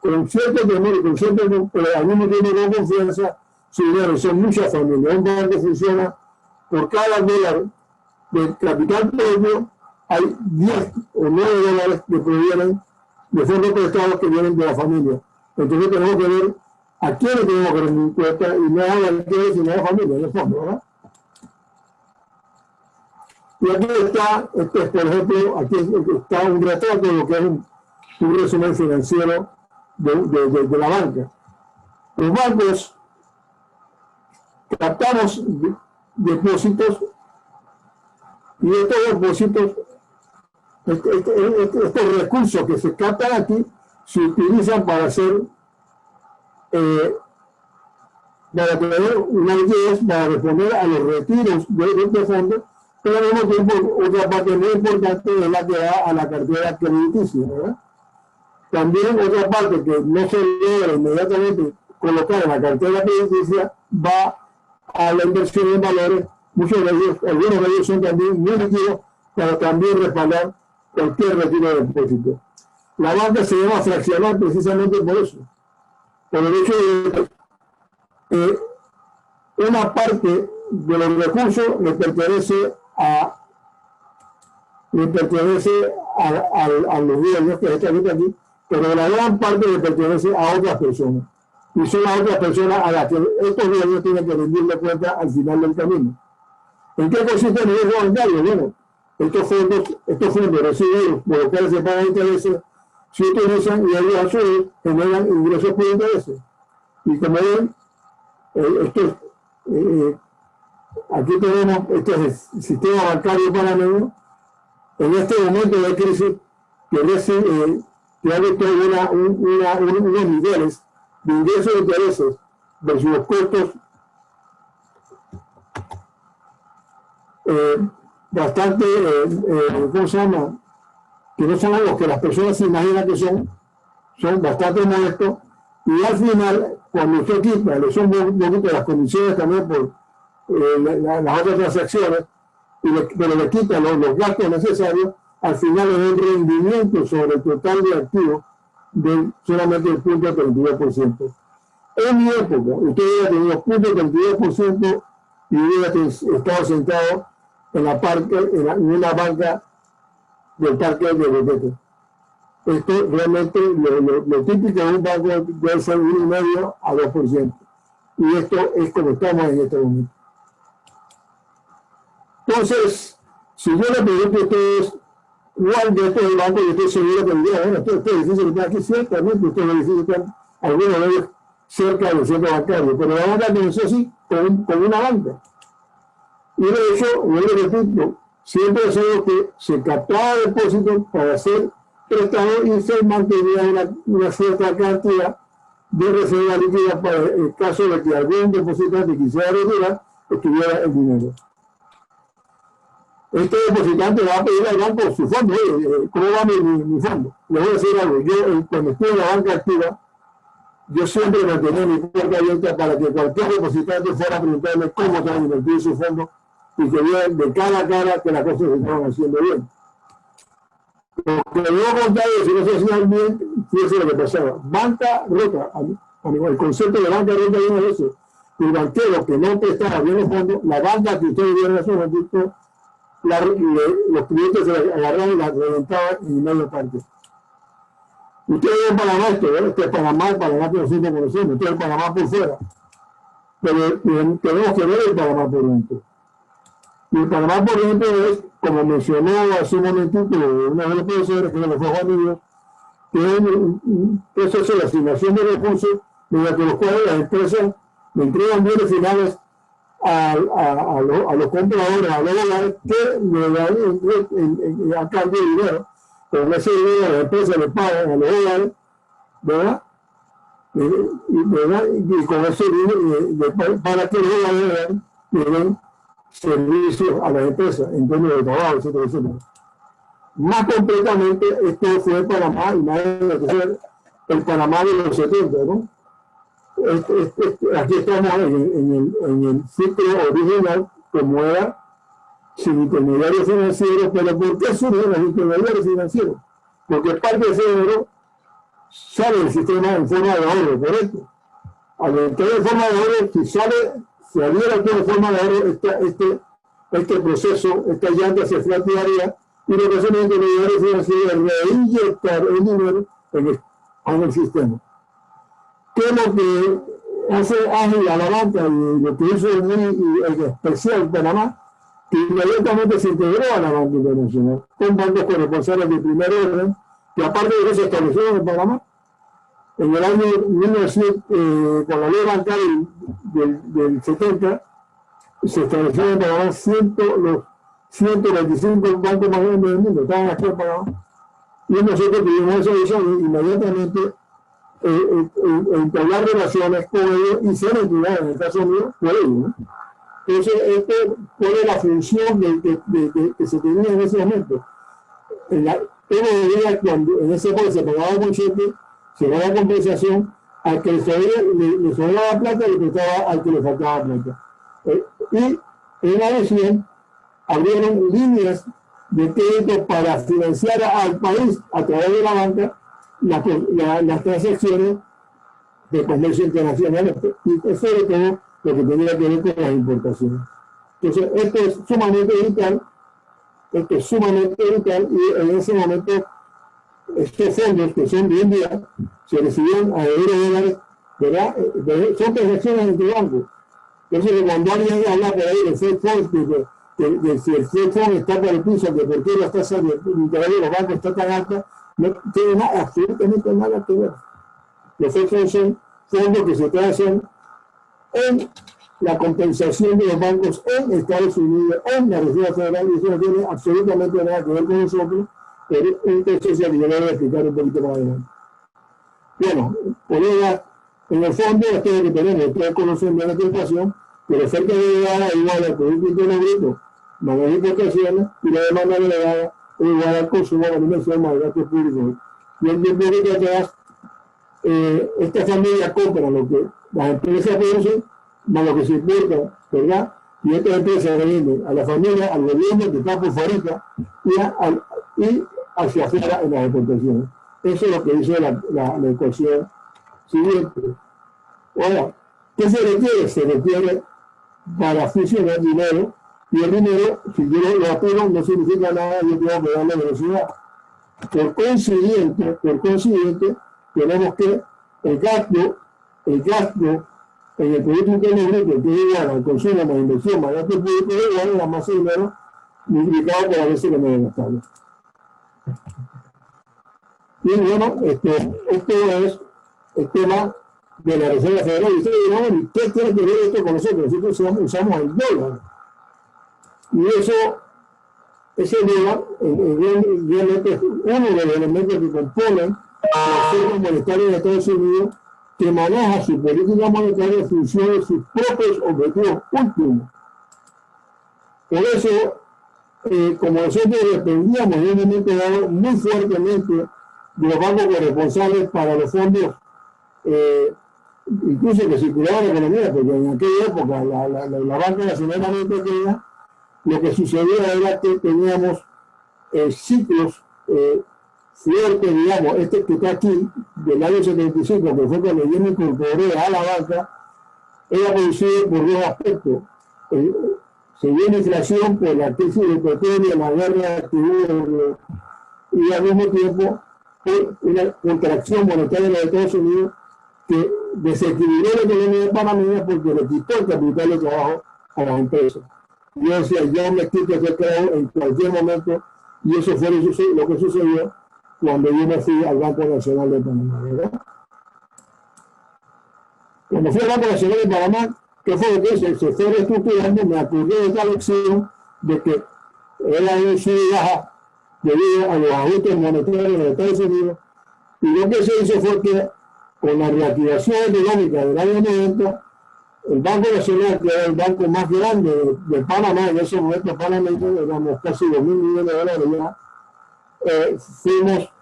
con cierto temor y con cierto, pero al mismo tiempo con confianza, su dinero. Son muchas familias. Un banco funciona por cada dólar de capital propio, hay 10 o 9 dólares que provienen de fondos prestados que vienen de la familia. Entonces tenemos que ver a quiénes tenemos que rendir cuenta y no a quiénes, sino a la familia, en el fondo, ¿verdad? Y aquí está, por ejemplo, aquí está un retrato de lo que es un resumen financiero de la banca. Los bancos captamos depósitos y estos depósitos, estos recursos que se captan aquí, se utilizan para hacer para tener una liquidez para responder a los retiros de este fondo, pero al mismo tiempo otra parte muy importante es la que va a la cartera crediticia, ¿verdad? También otra parte que no se logra inmediatamente colocar en la cartera crediticia va a la inversión en valores. Muchos de ellos, algunos de ellos son también muy líquidos para también respaldar cualquier retiro de depósito. La banca se llama fraccionar precisamente por eso, por el hecho de que una parte de los recursos le pertenece a los dueños que están aquí, pero la gran parte le pertenece a otras personas. Y son las otras personas a las que estos dueños tienen que rendirle cuenta al final del camino. ¿En qué consiste el riesgo bancario? Bueno, estos fondos recibidos por los cuales se pagan intereses se utilizan y ellos a su vez generan ingresos por intereses. Y como ven, aquí tenemos este sistema bancario panameño en este momento de crisis que ha visto unos niveles de ingresos de intereses versus los costos bastante, ¿cómo se llama? Que no son los que las personas se imaginan que son bastante modestos, y al final, cuando usted quita, le son un poquito las condiciones también por las otras transacciones, pero le quita los gastos necesarios, al final es el rendimiento sobre el total de activos de solamente el 0.32%. En mi época, usted hubiera tenido 0.32% y hubiera estado sentado en una banca del parque de Boquete. Esto realmente, lo típico de un banco debe ser 1,5 a 2%. Y esto es como estamos en este momento. Entonces, si yo le pregunto a ustedes, ¿cuál de estos bancos yo estoy seguro que diría, bueno, estos edificios que están aquí, ciertamente estos edificios están, algunos de ellos, cerca del centro bancario, pero la banca comenzó así, con una banca. Y de hecho, yo le repito, siempre ha sido que se captaba depósitos para hacer prestado y se mantenía una cierta cantidad de reserva líquida para el caso de que algún depositante quisiera retirar, estuviera el dinero. Este depositante va a pedir al banco su fondo. ¿Cómo va mi fondo? Le voy a decir algo. Yo, cuando estuve en la banca activa, yo siempre mantenía mi puerta abierta para que cualquier depositante fuera a preguntarme cómo estaban invertido su fondo y que vieran de cara a cara que las cosas se estaban haciendo bien. Lo que yo contaba, si no se hacían bien, fíjese lo que pasaba. Banca rota. El concepto de banca rota viene de eso. El banquero que no prestaba bien los fondos, la banca que ustedes vieron en ese momento, los clientes se la agarraban y la reventaban en media parte. Ustedes ven Panamá esto, ¿verdad? Este es Panamá que nosotros conocemos, este es el Panamá por fuera. Pero tenemos que ver el Panamá por dentro. Y el Panamá por dentro es, como mencionó hace un momentito una de los profesores, que lo fue Juan Díaz, que es un proceso de asignación de recursos mediante los cuales las empresas le entregan bienes finales a los compradores, a los hogares, que le dan a cambio de dinero. Con ese dinero las empresas le pagan a los hogares, ¿verdad? Y con ese dinero, para que los hogares le den servicios a las empresas en términos de trabajo, etcétera, etcétera. Más completamente, esto fue el Panamá, y más de el Panamá de los 70, ¿no? Aquí estamos en el ciclo original, como era sin intermediarios financieros. Pero ¿por qué surgen los intermediarios financieros? Porque parte de ese dinero sale del sistema en forma de ahorro, ¿correcto? Al entrar en forma de ahorro, si se adhiera todo en forma de ahorro, este proceso, esta llanta se fracturaría, y lo que hacen los intermediarios financieros es reinyectar el dinero en el sistema. ¿Qué es lo que hace ágil a la banca y lo que hizo muy especial Panamá? Que inmediatamente se integró a la banca internacional, con bancos corresponsales de primer orden, que aparte de eso se establecieron en Panamá. En el año 1900, con la ley bancaria del 70, se establecieron en Panamá los 125 bancos más grandes del mundo, estaban aquí en Panamá. Y nosotros tuvimos esa visión y inmediatamente entablar relaciones con ellos y ser entidades, en el caso mío, por ellos, ¿no? Entonces, esto fue la función que se tenía en ese momento. Cuando en ese momento se pagaba un cheque, se daba compensación, al que le sobraba plata, le prestaba al que le faltaba plata. Y en adición, abrieron líneas de crédito para financiar al país a través de la banca las transacciones de comercio internacional, y sobre todo lo que tenía que ver con las importaciones. Entonces, esto es sumamente vital, y en ese momento estos fondos, que son de un día, se recibieron a $, ¿verdad? Son transacciones entre bancos. Entonces, cuando alguien habla por ahí de Fed Funds, de si el Fed Fund está por el piso, que por qué las tasas de interés de los bancos está tan alta, no tiene nada, absolutamente nada que ver. Los Fed Funds son fondos que se traen en la compensación de los bancos en Estados Unidos, en la Reserva Federal, y eso no tiene absolutamente nada que ver con nosotros, pero entonces ya le voy a explicar un poquito más adelante. Bueno, colegas, en el fondo, esto es lo que tenemos, ustedes conocen bien la situación, que la oferta delegada es igual al Producto Interno Bruto, más las importaciones, y la demanda delegada es igual al consumo, a la inversión, más gastos públicos. Y el tiempo que atrás, esta familia compra lo que las empresas producen, más lo que se importa, ¿verdad? Y estas empresas le venden a la familia, al gobierno que está por fuera y hacia afuera en las exportaciones. Eso es lo que dice la ecuación siguiente. Ahora, ¿qué se requiere? Se requiere para funcionar dinero, y el dinero, si yo lo apelo, no significa nada, yo tengo que darle velocidad. Por consiguiente, tenemos que el gasto en el Producto Interno Bruto, que es igual al consumo más inversión, más gasto público, es igual a la masa de dinero multiplicado por la veces que me gastado. Y bueno, esto es el tema de la Reserva Federal. Y ustedes dirán, ¿qué tiene que ver esto con nosotros? Nosotros usamos el dólar. Y ese dólar, realmente es uno de los elementos que componen el Fondo Monetario de Estados Unidos, que maneja su política monetaria en función de sus propios objetivos últimos. Por eso, como nosotros dependíamos en un momento dado muy fuertemente de los bancos corresponsables para los fondos, incluso que circulaban en la economía, porque en aquella época la banca nacional era muy pequeña, lo que sucedía era que teníamos ciclos fuertes, digamos, este que está aquí, del año 75, que fue cuando yo me incorporé a la banca, era producido por dos aspectos. Se dio una inflación por la crisis del petróleo, la guerra activó, y al mismo tiempo por una contracción monetaria de los Estados Unidos que desequilibró la economía de Panamá porque le quitó el capital de trabajo a las empresas. Yo decía, yo me quito ese trabajo en cualquier momento, y eso fue lo que sucedió cuando yo me fui al Banco Nacional de Panamá, ¿verdad? Cuando fui al Banco Nacional de Panamá, ¿qué fue lo que hice? Se fue reestructurando, me acordé de esta lección de que era un sub y baja debido a los ajustes monetarios de Estados Unidos, y lo que se hizo fue que con la reactivación económica del año 90, el Banco Nacional, que era el banco más grande de Panamá, en ese momento Panamá éramos casi $2.000 millones ya, fuimos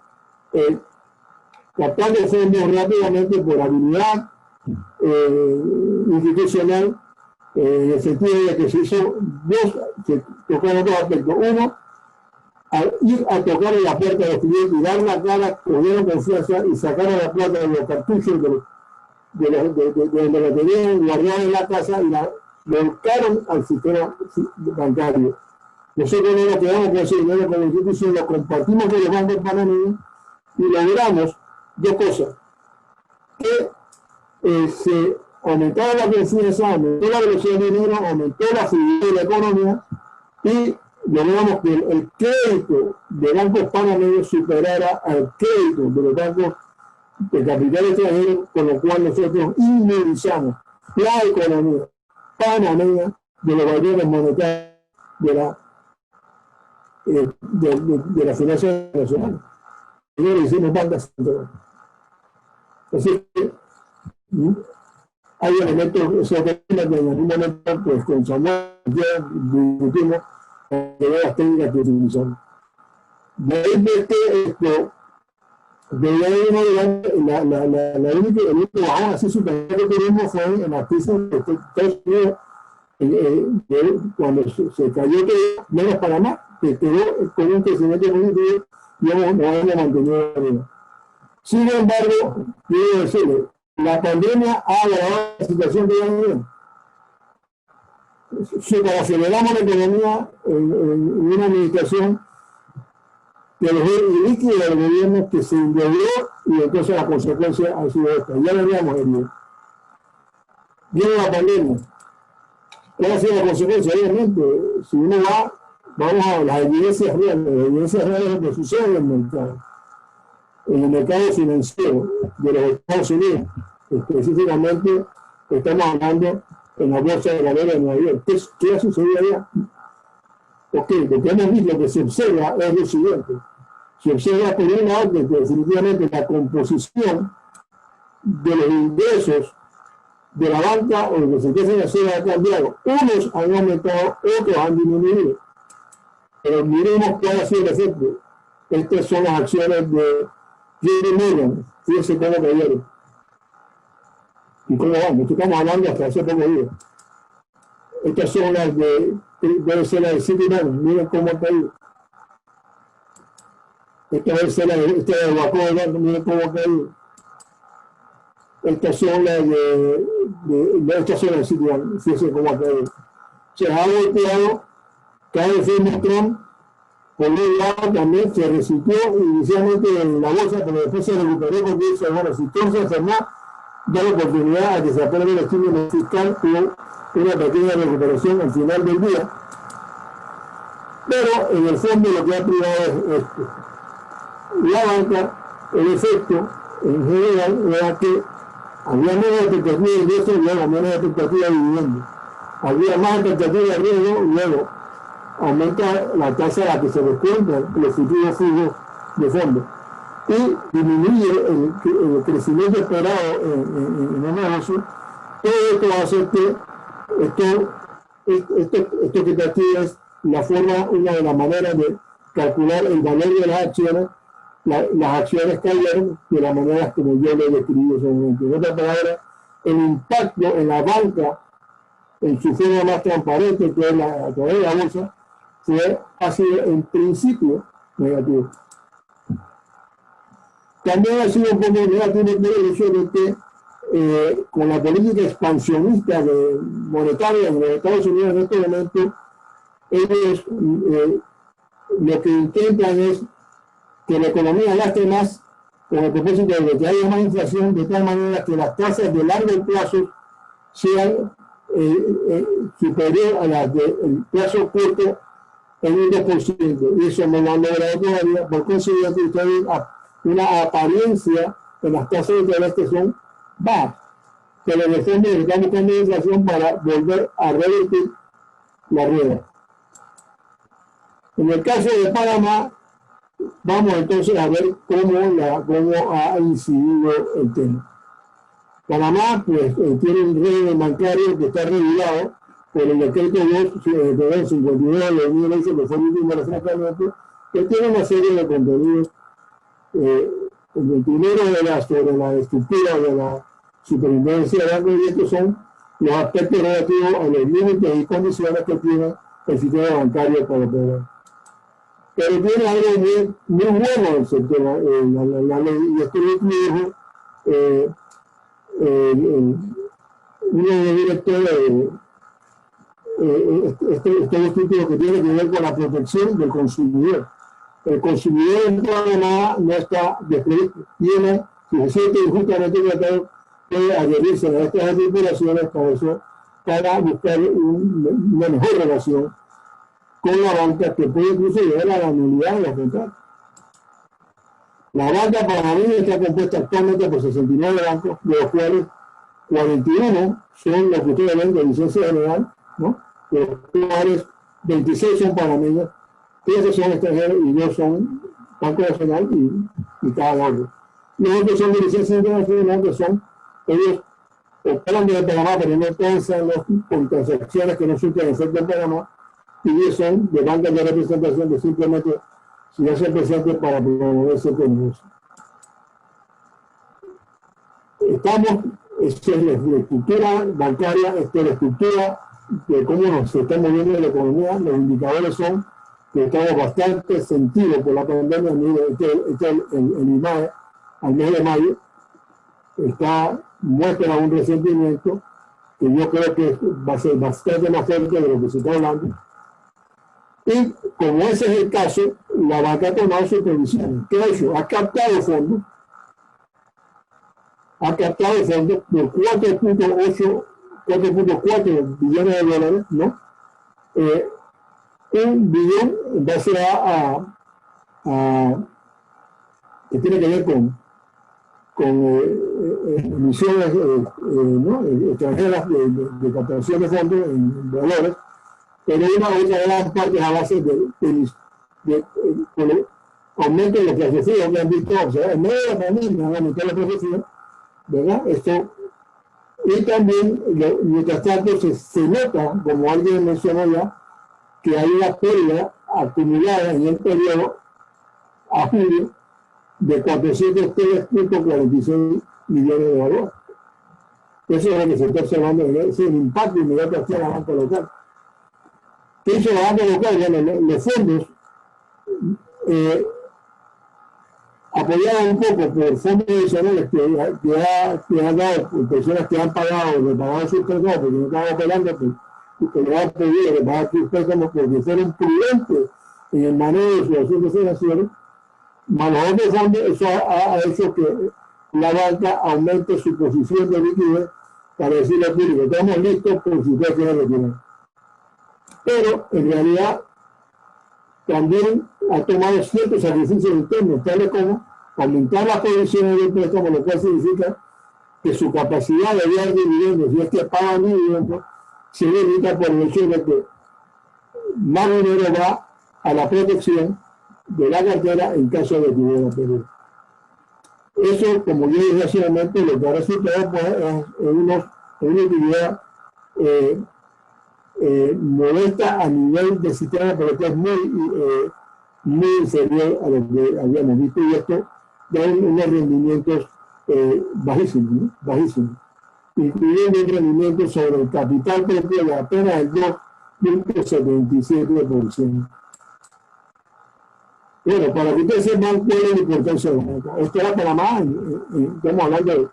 captando fondos rápidamente por habilidad institucional, en el sentido de que se tocaron dos aspectos. Uno, ir a tocar en la puerta de los clientes y dar la cara, cogieron confianza y sacaron la plata de los cartuchos de donde la tenían guardada en la casa y la volcaron al sistema bancario. Nosotros no nos quedamos con ese dinero como institución, lo compartimos con los bancos panameños y logramos dos cosas: que se aumentaba la confianza, aumentó la velocidad del dinero, aumentó la fluidez de la economía, y logramos que el crédito de bancos panameños superara al crédito de los bancos de capital extranjero, con lo cual nosotros inmovilizamos la economía panameña de los valores monetarios de la finanza nacional. Y lo hicimos banca central. Así que hay elementos, esos temas que en algún momento, pues con Samuel ya discutimos las técnicas que utilizamos. De ahí que esto, de ahí el único bajón así superior que tuvimos fue en la crisis de Estados Unidos, cuando se cayó todo, menos Panamá, que quedó con un crecimiento positivo y hemos mantenido arriba. Sin embargo, quiero decirle, la pandemia ha agravado la situación que ya vivimos. Si aceleramos la economía en una administración que dejó el líquido del gobierno que se endeudó y entonces la consecuencia ha sido esta. Ya lo habíamos herido. Viene la pandemia. ¿Cuál ha sido la consecuencia? Obviamente, si uno vamos a las evidencias reales de lo que sucede en el mercado financiero de los Estados Unidos. Específicamente, estamos hablando en la bolsa de valores de Nueva York. ¿Qué ha sucedido allá? Ok, lo que hemos visto que se observa es lo siguiente. Se observa por una parte que definitivamente la composición de los ingresos de la banca o lo que se empiezan a hacer ha cambiado. Unos han aumentado, otros han disminuido. Pero miremos cuál ha sido el efecto. Estas son las acciones de JP Morgan. Fíjense cómo cayeron. ¿Y cómo van? Estamos hablando hasta hace poco días. Estas son las debe ser la de Citibank. Miren cómo ha caído. Esta debe ser la de Wacom. Miren cómo ha caído. Estas son las de Citibank. Fíjense cómo ha caído. Se ha golpeado cada vez Trump. Por un lado también se resintió inicialmente en la bolsa, pero después se recuperó porque dice, bueno, si Trump se enfermó, da la oportunidad a que se apruebe el estímulo fiscal, hubo una pequeña recuperación al final del día. Pero en el fondo lo que ha privado es esto. La banca, el efecto en general era que había menos expectativa de ingresos y luego menos expectativa de dividendos. Había más expectativa de riesgo y luego aumenta la tasa a la que se descuentan los futuros flujos de fondos y disminuye el crecimiento esperado en el negocio. Todo esto va a hacer que esto que te activa es la forma, una de las maneras de calcular el valor de las acciones. Las acciones cayeron de las maneras como yo lo he descrito en ese momento. En otras palabras, el impacto en la banca, en su forma más transparente, que es a través de la bolsa, ha sido en principio negativo. También ha sido un poco negativo el hecho de que con la política expansionista monetaria en los Estados Unidos en este momento, ellos lo que intentan es que la economía gaste más con el propósito de que haya más inflación, de tal manera que las tasas de largo plazo sean superior a las del plazo corto en un 2%, y eso no lo han logrado todavía. Por consiguiente, ustedes una apariencia en las tasas de interés que son bajas, pero en el fondo estamos buscando inflación para volver a revertir la rueda. En el caso de Panamá, vamos entonces a ver cómo ha incidido el tema. Panamá pues, tiene un régimen bancario que está regulado por el decreto 52 de 2011, que fue el último refrescamiento, que tiene una serie de contenidos. El primero sobre la estructura de la superintendencia de bancos, y estos son los aspectos relativos a los límites y condiciones que tiene el sistema bancario para operar. Pero tiene algo muy bueno en el sector, la ley, y esto lo incluye uno de los directores este título que tiene que ver con la protección del consumidor. El consumidor en Panamá no está desprovisto, tiene suficiente y justamente tratado de adherirse a estas articulaciones para buscar una mejor relación con la banca que puede incluso llegar a la nulidad de los contratos. La banca panameña está compuesta actualmente por 69 bancos, de los cuales 41 son los que ustedes ven de licencia general, ¿no? De los cuales 26 son panameños, 13 son extranjeros y 2 son Banco Nacional y cada otro. Los otros son de licencia internacional, que son, ellos operan desde Panamá, pero no piensan con transacciones que no surten efecto en Panamá, y ellos son de bancas de representación que simplemente se hacen presentes para promover ese negocio. Esta es la estructura bancaria, esta es la estructura de cómo se está moviendo la economía. Los indicadores son que estamos bastante sentidos por la pandemia. El IMAE al mes de mayo muestra un resentimiento que yo creo que va a ser bastante más fuerte de lo que se está hablando. Y como ese es el caso, la banca ha tomado sus previsiones. ¿Qué ha hecho? Ha captado fondos por 4.4 billones de dólares, ¿no? 1 billón en base que tiene que ver con emisiones ¿no? extranjeras de captación de fondos en valores, pero una otra gran parte es a base de aumento de los precios que han visto, o sea, en medio de la pandemia, han aumentado los precios, ¿verdad? Esto, y también, mientras tanto, se nota, como alguien mencionó ya, que hay una pérdida acumulada en el periodo a julio de 403.46 millones de dólares. Eso es lo que se está observando, ese es el impacto inmediato hacia la banca local. ¿Qué hizo la banca local? Bueno, los fondos apoyados un poco por fondos adicionales que han dado personas que han pagado, repagado sus préstamos porque no estaban operando, que le han pedido repagar sus préstamos porque fueron prudentes en el manejo de sus asuntos financieros, más los otros fondos, eso ha hecho que la banca aumente su posición de liquidez para decirle al público, estamos listos por si ustedes quieren retirar. Pero en realidad también ha tomado ciertos sacrificios internos, tales como aumentar las condiciones del préstamo, lo cual significa que su capacidad de dar dividendos, si es que pagan dividendos, se limita por el hecho de que más dinero va a la protección de la cartera en caso de que hubiera pérdida. Eso, como yo dije hace un momento, lo que ha resultado pues, es una utilidad modesta a nivel del sistema, pero que es muy inferior a lo que habíamos visto, y esto da unos rendimientos bajísimos, ¿no? Bajísimos, incluyendo un rendimiento sobre el capital propio de apenas el 2.77%. Bueno, para que ustedes sepan cuál es la importancia de la banca. Esto era Panamá, estamos hablando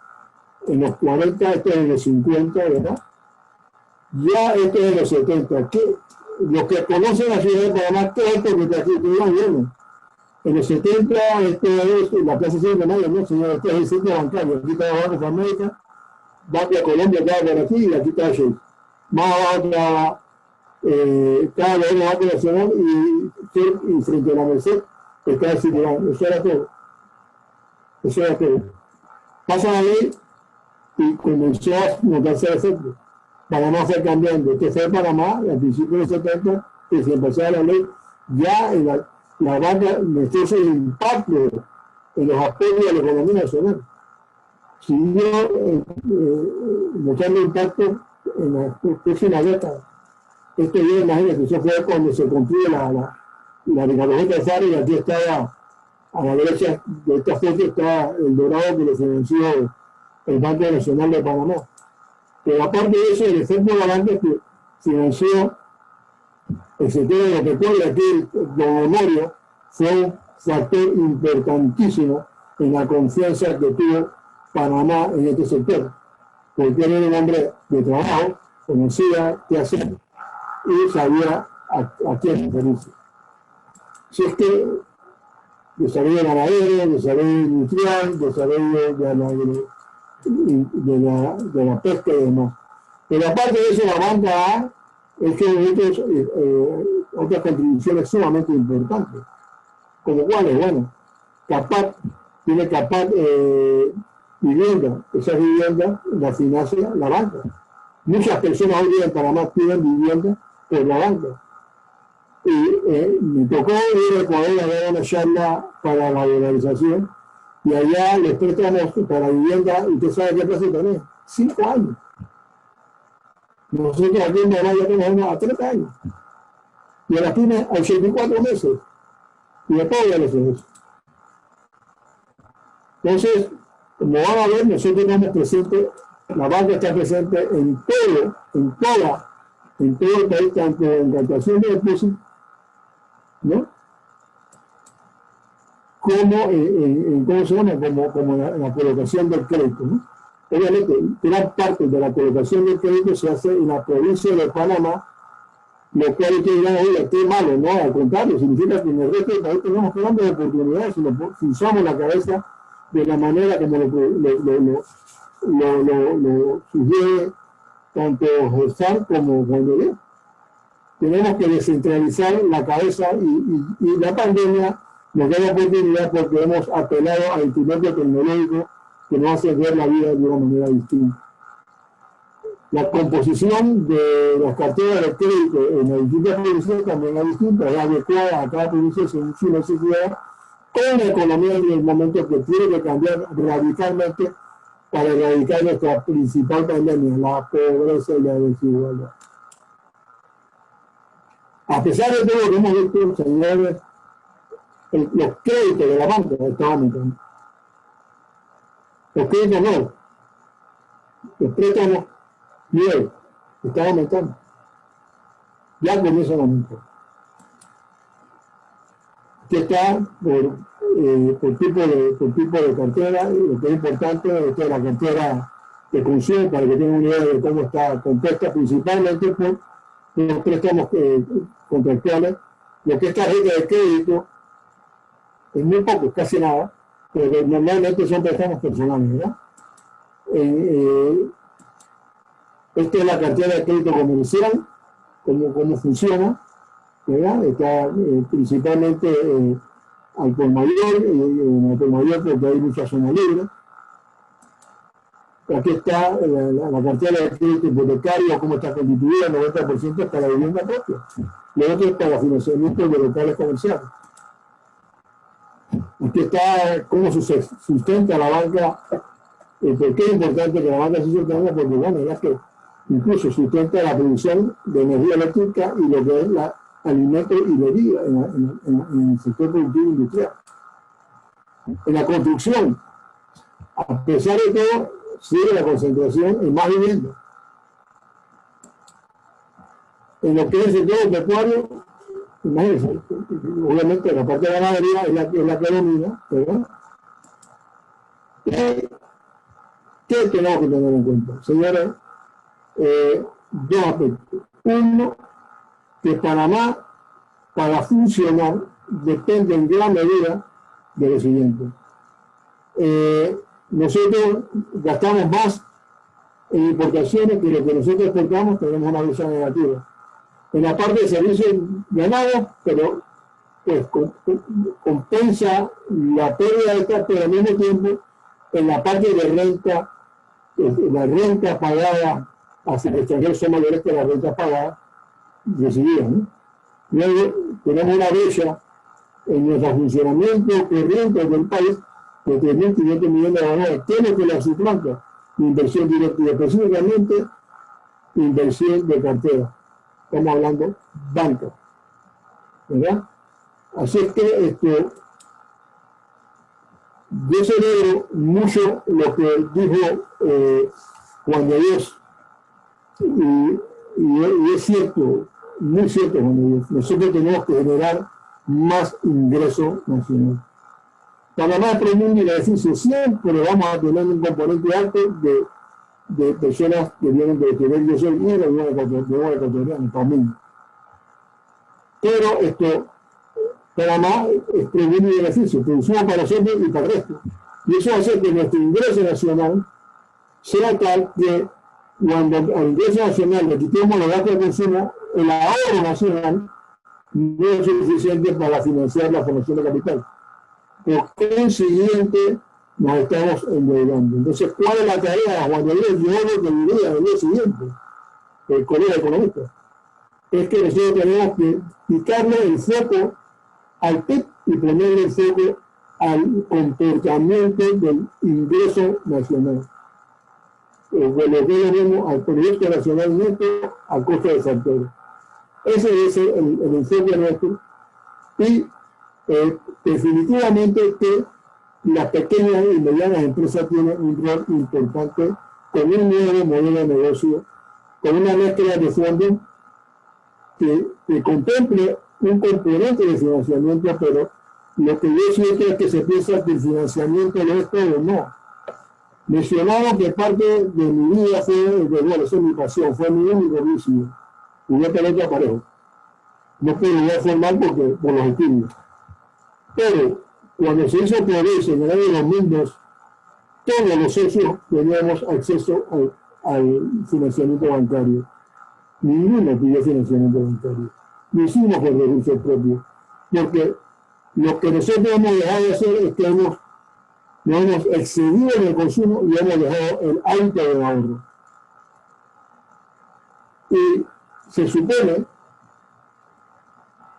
en los 40, esto es en los 50, ¿verdad? Ya esto es en los 70. Los que conocen la ciudad de Panamá, ¿qué es porque aquí estuvieron viendo? En los 70, esto es la Plaza 5 de Mayo, ¿no, señor? Este es el sitio bancario. Aquí está Banco de América, Banco de Colombia, estaba por aquí, y aquí está Chase. Más abajo estaba el Banco Nacional y frente a la Merced está el Citibank. Eso era todo. Pasa la ley y comenzó a notarse el efecto. Panamá fue cambiando. Este fue Panamá, al principio de los 70, que se empezó la ley, ya en la banca metió el impacto en los apoyos de la economía nacional. Siguió mostrando impacto en la próxima década. Esto ya, imagínate, eso fue cuando se construye la Ricardo Faro, y aquí estaba, a la derecha de esta foto, está el dorado que lo financió el Banco Nacional de Panamá. Pero aparte de eso, el efecto de la banca que financió el sector de lo que recuerda aquí, don Honorio, fue un factor importantísimo en la confianza que tuvo Panamá en este sector, porque era un hombre de trabajo, conocía qué hacer y sabía a qué referirse. Si es que desarrollo ganadero, desarrollo industrial, desarrollo de la pesca y demás. Pero aparte de eso, la banca ha hecho otras contribuciones sumamente importantes, como cuáles, bueno, CAPAC, tiene CAPAC vivienda, esas viviendas las financia la banca. Muchas personas hoy día en Panamá tienen vivienda por la banca. Y me tocó ir a Ecuador a dar una charla para la dolarización, y Y allá los préstamos para vivienda, usted sabe qué plazo tenés, 5 años. Nosotros aquí en Panamá ya tenemos a 30 años. Y a las pymes a 84 meses. Y después ya les eso. Entonces, como van a ver, nosotros estamos presentes, la banca está presente en todo el país, tanto en captación de depósitos, ¿no? Como ¿cómo se llama? Como en la colocación del crédito, ¿no? Obviamente, gran parte de la colocación del crédito se hace en la provincia de Panamá, lo cual es que digan, oye, qué malo, no, al contrario, significa que en el resto del país tenemos grandes oportunidades si usamos la cabeza de la manera como lo sugiere tanto José como Juan de Dios. Tenemos que descentralizar la cabeza y la pandemia nos da la oportunidad porque hemos apelado al instrumento tecnológico que nos hace ver la vida de una manera distinta. La composición de las carteras de crédito en las distintas provincias también es distinta, es adecuada a cada provincia según su necesidad, con la economía en el momento que tiene que cambiar radicalmente para erradicar nuestra principal pandemia, la pobreza y la desigualdad. A pesar de todo lo que hemos visto, señores, los créditos de la banca están aumentando. Los créditos no. Los préstamos, bien, están aumentando. Ya comienzan a aumentar. Que está por tipo de cartera, lo que es importante es la cartera de consumo, para que tengan una idea de cómo está compuesta, principalmente por los préstamos contractuales. Lo que es tarjeta de crédito es muy poco, casi nada, pero normalmente son préstamos personales, ¿verdad? Esta es la cartera de crédito comercial, cómo funciona, ¿verdad? Está principalmente al por mayor, en el por mayor porque hay mucha zona libre. Aquí está la cartera de crédito hipotecario, cómo está constituida, el 90% es para la vivienda propia, lo otro es para financiamiento de locales comerciales. Aquí está cómo se sustenta la banca, por qué es importante que la banca se sustente, porque bueno, es que incluso sustenta la producción de energía eléctrica y lo que es la alimento y bebida en el sector productivo industrial. En la construcción, a pesar de todo, sigue la concentración en más vivienda. En lo que es el sector pecuario, imagínense, obviamente la parte de la ganadería es la que domina, ¿verdad? ¿Qué tenemos que tener en cuenta? Señores, dos aspectos. Uno, que Panamá, para funcionar, depende en gran medida de lo siguiente. Nosotros gastamos más en importaciones que lo que nosotros exportamos, tenemos una brecha negativa. En la parte de servicios ganamos, pero pues compensa la pérdida de esta, pero al mismo tiempo en la parte de renta, la renta pagada hacia el extranjero son mayores que las rentas pagadas recibidas, ¿no? Luego tenemos una brecha en nuestro funcionamiento corriente del país de 3.500 millones de dólares. ¿Qué es lo que la suplanta? Inversión directa y específicamente inversión de cartera. Estamos hablando banca, ¿verdad? Así es que yo celebro mucho lo que dijo Juan de Dios, y es cierto, muy cierto, Juan de Dios. Nosotros tenemos que generar más ingreso nacional. Panamá es mundo y la decisión siempre vamos a tener un componente alto de personas que vienen de tener yo soy y de una ecuatoriana también. Pero Panamá es mundo y beneficio, producción para nosotros y para el resto. Y eso hace que nuestro ingreso nacional sea tal que cuando al ingreso nacional le quitemos los gastos de consumo, el ahorro nacional no es suficiente para financiar la formación de capital. Por consiguiente, nos estamos endeudando. Entonces, ¿cuál es la tarea, Juan de Dios? Yo lo que diría el día siguiente, el colega economista, es que nosotros tenemos que quitarle el foco al PIB y ponerle el foco al comportamiento del ingreso nacional. De lo que llamamos al proyecto nacional neto a costa de factores. Ese es el enfoque nuestro. Y definitivamente que las pequeñas y medianas empresas tienen un rol importante con un nuevo modelo de negocio, con una mezcla de fondos que contemple un componente de financiamiento, pero lo que yo siento es que se piensa que el financiamiento no es todo, no. Mencionaba que parte de mi vida fue, bueno, esa es mi pasión, fue mi único vicio, jugué pelota parejo. No pude jugar formal por los estudios. Pero cuando se hizo Progreso en el año 2002, todos los socios teníamos acceso al financiamiento bancario. Ninguno pidió financiamiento bancario. Lo hicimos por recursos propios. Porque lo que nosotros hemos dejado de hacer es que nos hemos excedido en el consumo y hemos dejado el hábito de ahorro. Y se supone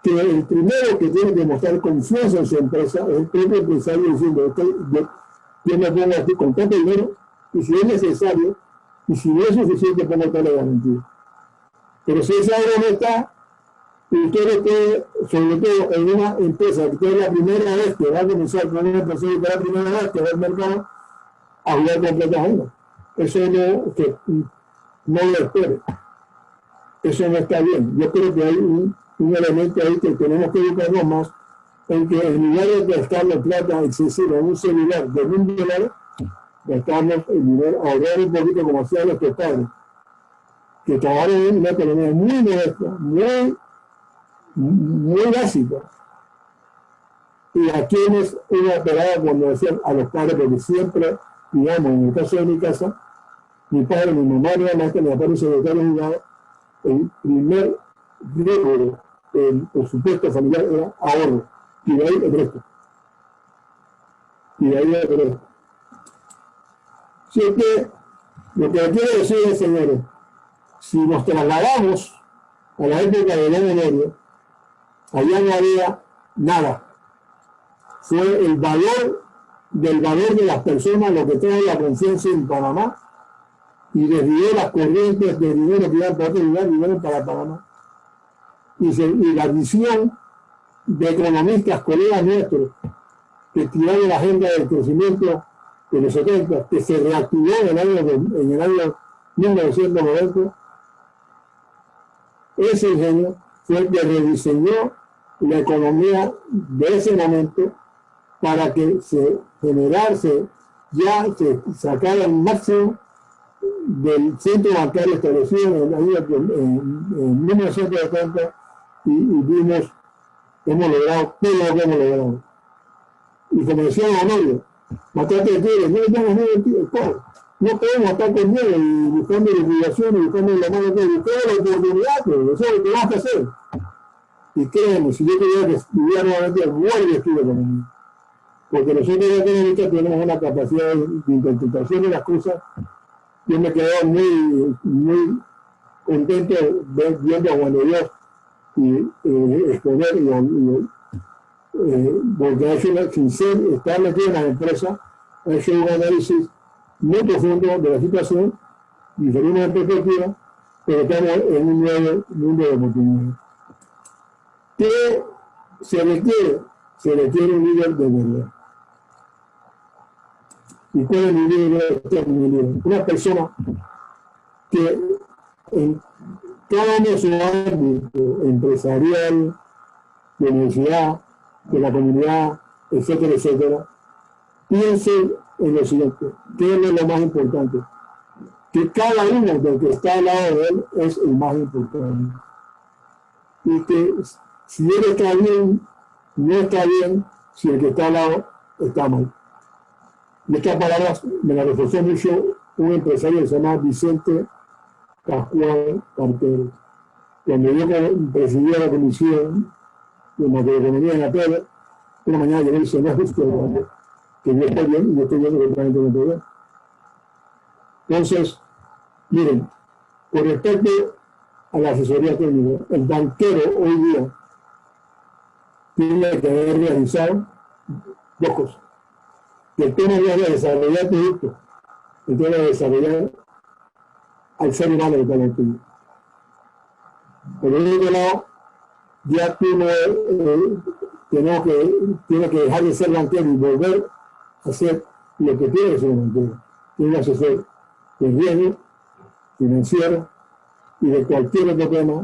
que el primero que tiene que mostrar confianza en su empresa es el propio empresario diciendo yo me pongo aquí con tanto dinero y si es necesario y si no es suficiente pongo toda la garantía. Pero si ese ahorro no está, y usted puede, sobre todo en una empresa que es la primera vez que va a comenzar con una empresa que es la primera vez que va al mercado a jugar con plata ajena. Eso no lo espere. Eso no está bien. Yo creo que hay un elemento ahí que tenemos que educarnos más en que en lugar de gastar la plata excesiva en un celular de $1,000, gastamos el dinero, ahorrar un poquito como hacían nuestros padres, que trabajaron en una economía muy modesta, muy básica. Y aquí es una parada cuando decían a los padres, porque siempre, digamos, en el caso de mi casa, mi padre, mi mamá, mi maestra, mi papá, mi secretario jugaba, el primer riesgo del presupuesto familiar era ahorro, y de ahí el resto. Así que lo que quiero decir es, señores, si nos trasladamos a la época de la memoria, allá no había nada. Fue el valor de las personas lo que trae la confianza en Panamá y desvió las corrientes de dinero que iban para otro lugar, dinero para Panamá. Y la visión de economistas, colegas nuestros, que tiraron la agenda del crecimiento de los 70, que se reactivó en el año 1990, ese ingenio fue el que rediseñó la economía de ese momento para que se sacara el máximo del centro bancario establecido en 1970 y vimos, hemos logrado todo lo que hemos logrado. Y como decía Honorio, matate de tigre, no le tenemos miedo al tigre, no podemos estar con miedo y buscando liquidación y buscando la mano de buscar la oportunidad, eso es lo que vamos a hacer. Y créanme, si yo tuviera que estudiar nuevamente, vuelvo a estudiar economía. Porque nosotros los economistas tenemos una capacidad de interpretación de las cosas. Yo me quedé muy contento viendo a Juan de Dios y exponer, porque ha hecho, sin estar metido en la empresa, ha hecho un análisis muy profundo de la situación, diferimos de perspectiva, pero estamos en un nuevo mundo de oportunidades. ¿Qué se requiere? Se requiere un líder de verdad. ¿Y cuál es mi líder? Una persona que en cada uno de sus ámbitos, empresarial, de universidad, de la comunidad, etcétera, etcétera, piense en lo siguiente, ¿qué es lo más importante? Que cada uno del que está al lado de él es el más importante. Y que si él está bien, no está bien, si el que está al lado está mal. Y estas palabras me las reforzó mucho un empresario que se llama Vicente Pascual Cartero. Cuando yo presidía la comisión de macroeconomía en la PED, una mañana llegó y dice, no es justo que yo esté bien y yo estoy viendo que realmente no estoy bien. Entonces, miren, con respecto a la asesoría técnica, el banquero hoy día tiene que haber realizado dos cosas. Que el tema no es de desarrollar productos, el tema de desarrollar al ser humano que está en el tuyo. Por el otro lado, ya tú no, tiene que dejar de ser banquero y volver a hacer lo que tiene que ser banquero. Tiene que hacer el riesgo financiero y de cualquier otro tema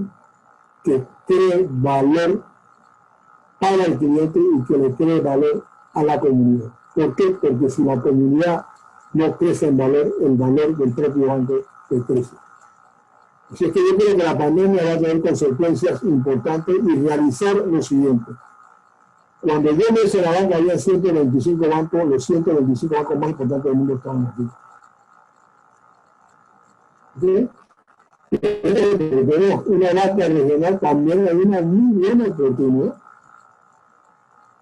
que cree valor para el cliente y que le cree valor a la comunidad. ¿Por qué? Porque si la comunidad no crece en valor, el valor del propio banco crece. Así es que yo creo que la pandemia va a tener consecuencias importantes y realizar lo siguiente. Cuando yo me hice la banca, había 125 bancos, los 125 bancos más importantes del mundo estaban aquí. ¿Sí? Tenemos una banca regional, también hay una muy buena oportunidad.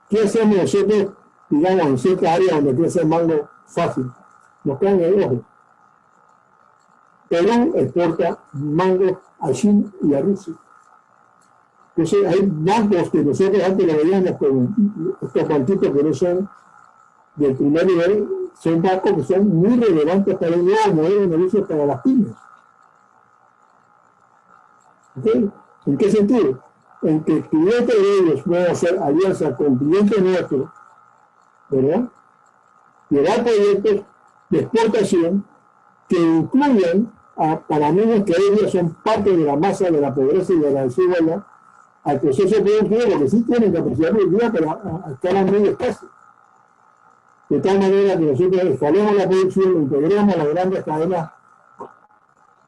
¿Qué hacemos nosotros, digamos, en cierta área donde crece el mango fácil? Nos caen en el ojo. Perú exporta mango a China y a Rusia. Entonces hay bancos que nosotros antes lo veíamos con estos banquitos que no son del primer nivel, son bancos que son muy relevantes para el nuevo modelo de negocio para las pymes. ¿Okay? ¿En qué sentido? En que clientes de ellos pueden hacer alianza con clientes nuestros, ¿verdad? Llevar proyectos de exportación que incluyan a panameños que ellos son parte de la masa de la pobreza y de la desigualdad al proceso productivo, porque sí tienen capacidad productiva, pero a escala muy escasa. De tal manera que nosotros escalemos la producción, integremos las grandes cadenas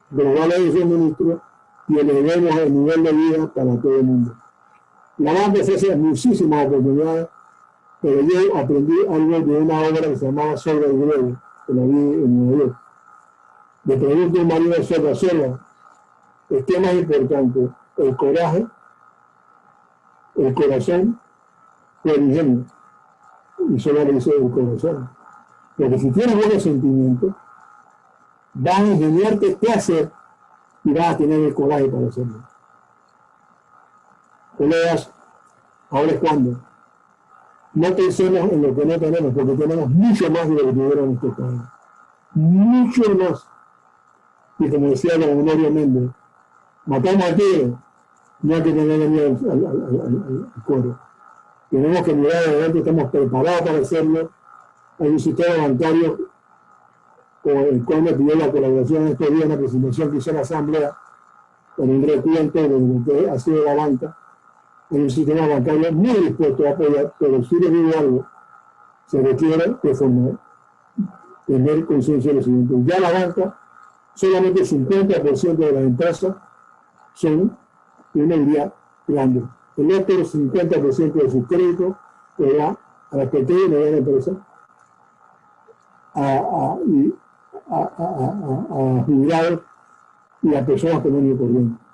globales de suministro y elevemos el nivel de vida para todo el mundo. La banca ofrece muchísimas oportunidades, pero yo aprendí algo de una obra que se llamaba Sobre el Globo, que la vi en Nueva York. Le pregunto a un marido Sola, el tema es importante, el coraje, el corazón o el ingenio. Y Sola le dice el corazón. Porque si tienes buenos sentimientos, vas a ingeniarte qué hacer y vas a tener el coraje para hacerlo. Colegas, ahora es cuando. No pensemos en lo que no tenemos, porque tenemos mucho más de lo que tuvieron estos países. Mucho más. Y como decía don Honorio Méndez, matamos a tigre, no hay que tener miedo al coro. Tenemos que mirar adelante, estamos preparados para hacerlo. Hay un sistema bancario con el cual me pidió la colaboración estos días en la presentación que hizo en la Asamblea, con un recuento de lo que ha sido la banca. Hay un sistema bancario muy dispuesto a apoyar, pero si les digo algo, se requiere reformar, tener conciencia de lo siguiente. Ya la banca, solamente el 50% de las empresas son de una idea grande. El otro 50% de sus créditos le da a las pequeñas y medianas empresas, a jubilados y a personas comunes y corrientes.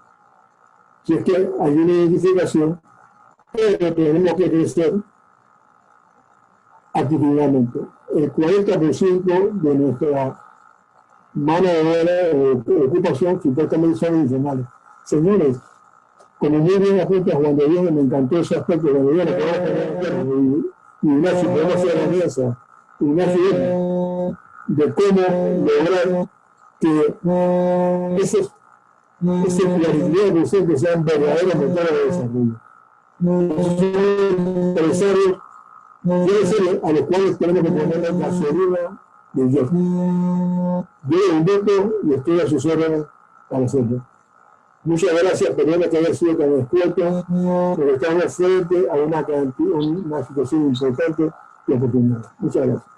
Si es que hay una identificación, pero tenemos que crecer activamente. El 40% de nuestra mano de obra o ocupación supuestamente son informales. Señores, como muy bien apunta Juan de Dios, me encantó ese aspecto de gobierno y Ignacio, podemos hacer la alianza, Ignacio, de cómo lograr que ese claridad docente sean verdaderos motores de desarrollo. Empresarios deben ser a los cuales tenemos que poner la gasolina de yo. Yo les invito y estoy a sus órdenes para hacerlo. Muchas gracias, perdón que haya sido tan expuesto, pero estamos frente a una situación importante y oportunidad. Muchas gracias.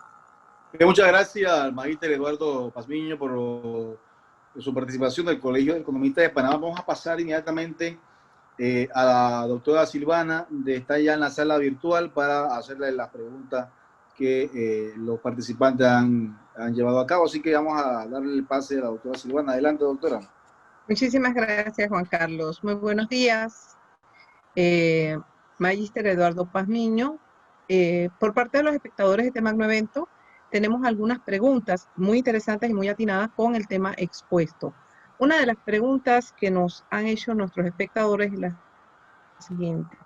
Muchas gracias al magíster Eduardo Pazmiño por su participación del Colegio de Economistas de Panamá. Vamos a pasar inmediatamente a la doctora Silvana, está ya en la sala virtual para hacerle las preguntas que los participantes han llevado a cabo. Así que vamos a darle el pase a la doctora Silvana. Adelante, doctora. Muchísimas gracias, Juan Carlos. Muy buenos días. Magíster Eduardo Pazmiño. Por parte de los espectadores de este magno evento, tenemos algunas preguntas muy interesantes y muy atinadas con el tema expuesto. Una de las preguntas que nos han hecho nuestros espectadores es la siguiente.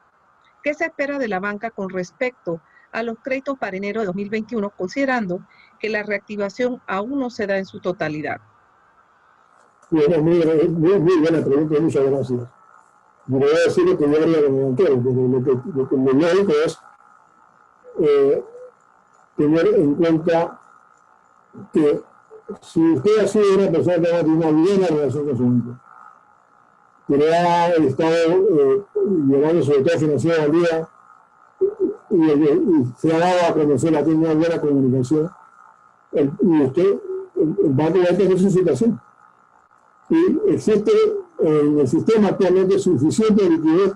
¿Qué se espera de la banca con respecto a los créditos para enero de 2021, considerando que la reactivación aún no se da en su totalidad? Bueno, muy buena pregunta, muchas gracias. Yo voy a decir lo que yo haría con el banquero, pero lo que me lógico es tener en cuenta que si usted ha sido una persona que ha tenido una buena relación con su banco, que ha estado llevando sobre todo financiación al día y se ha dado a conocer, ha tenido una buena comunicación, y usted, el banco va a tener su situación. Y existe en el sistema actualmente suficiente liquidez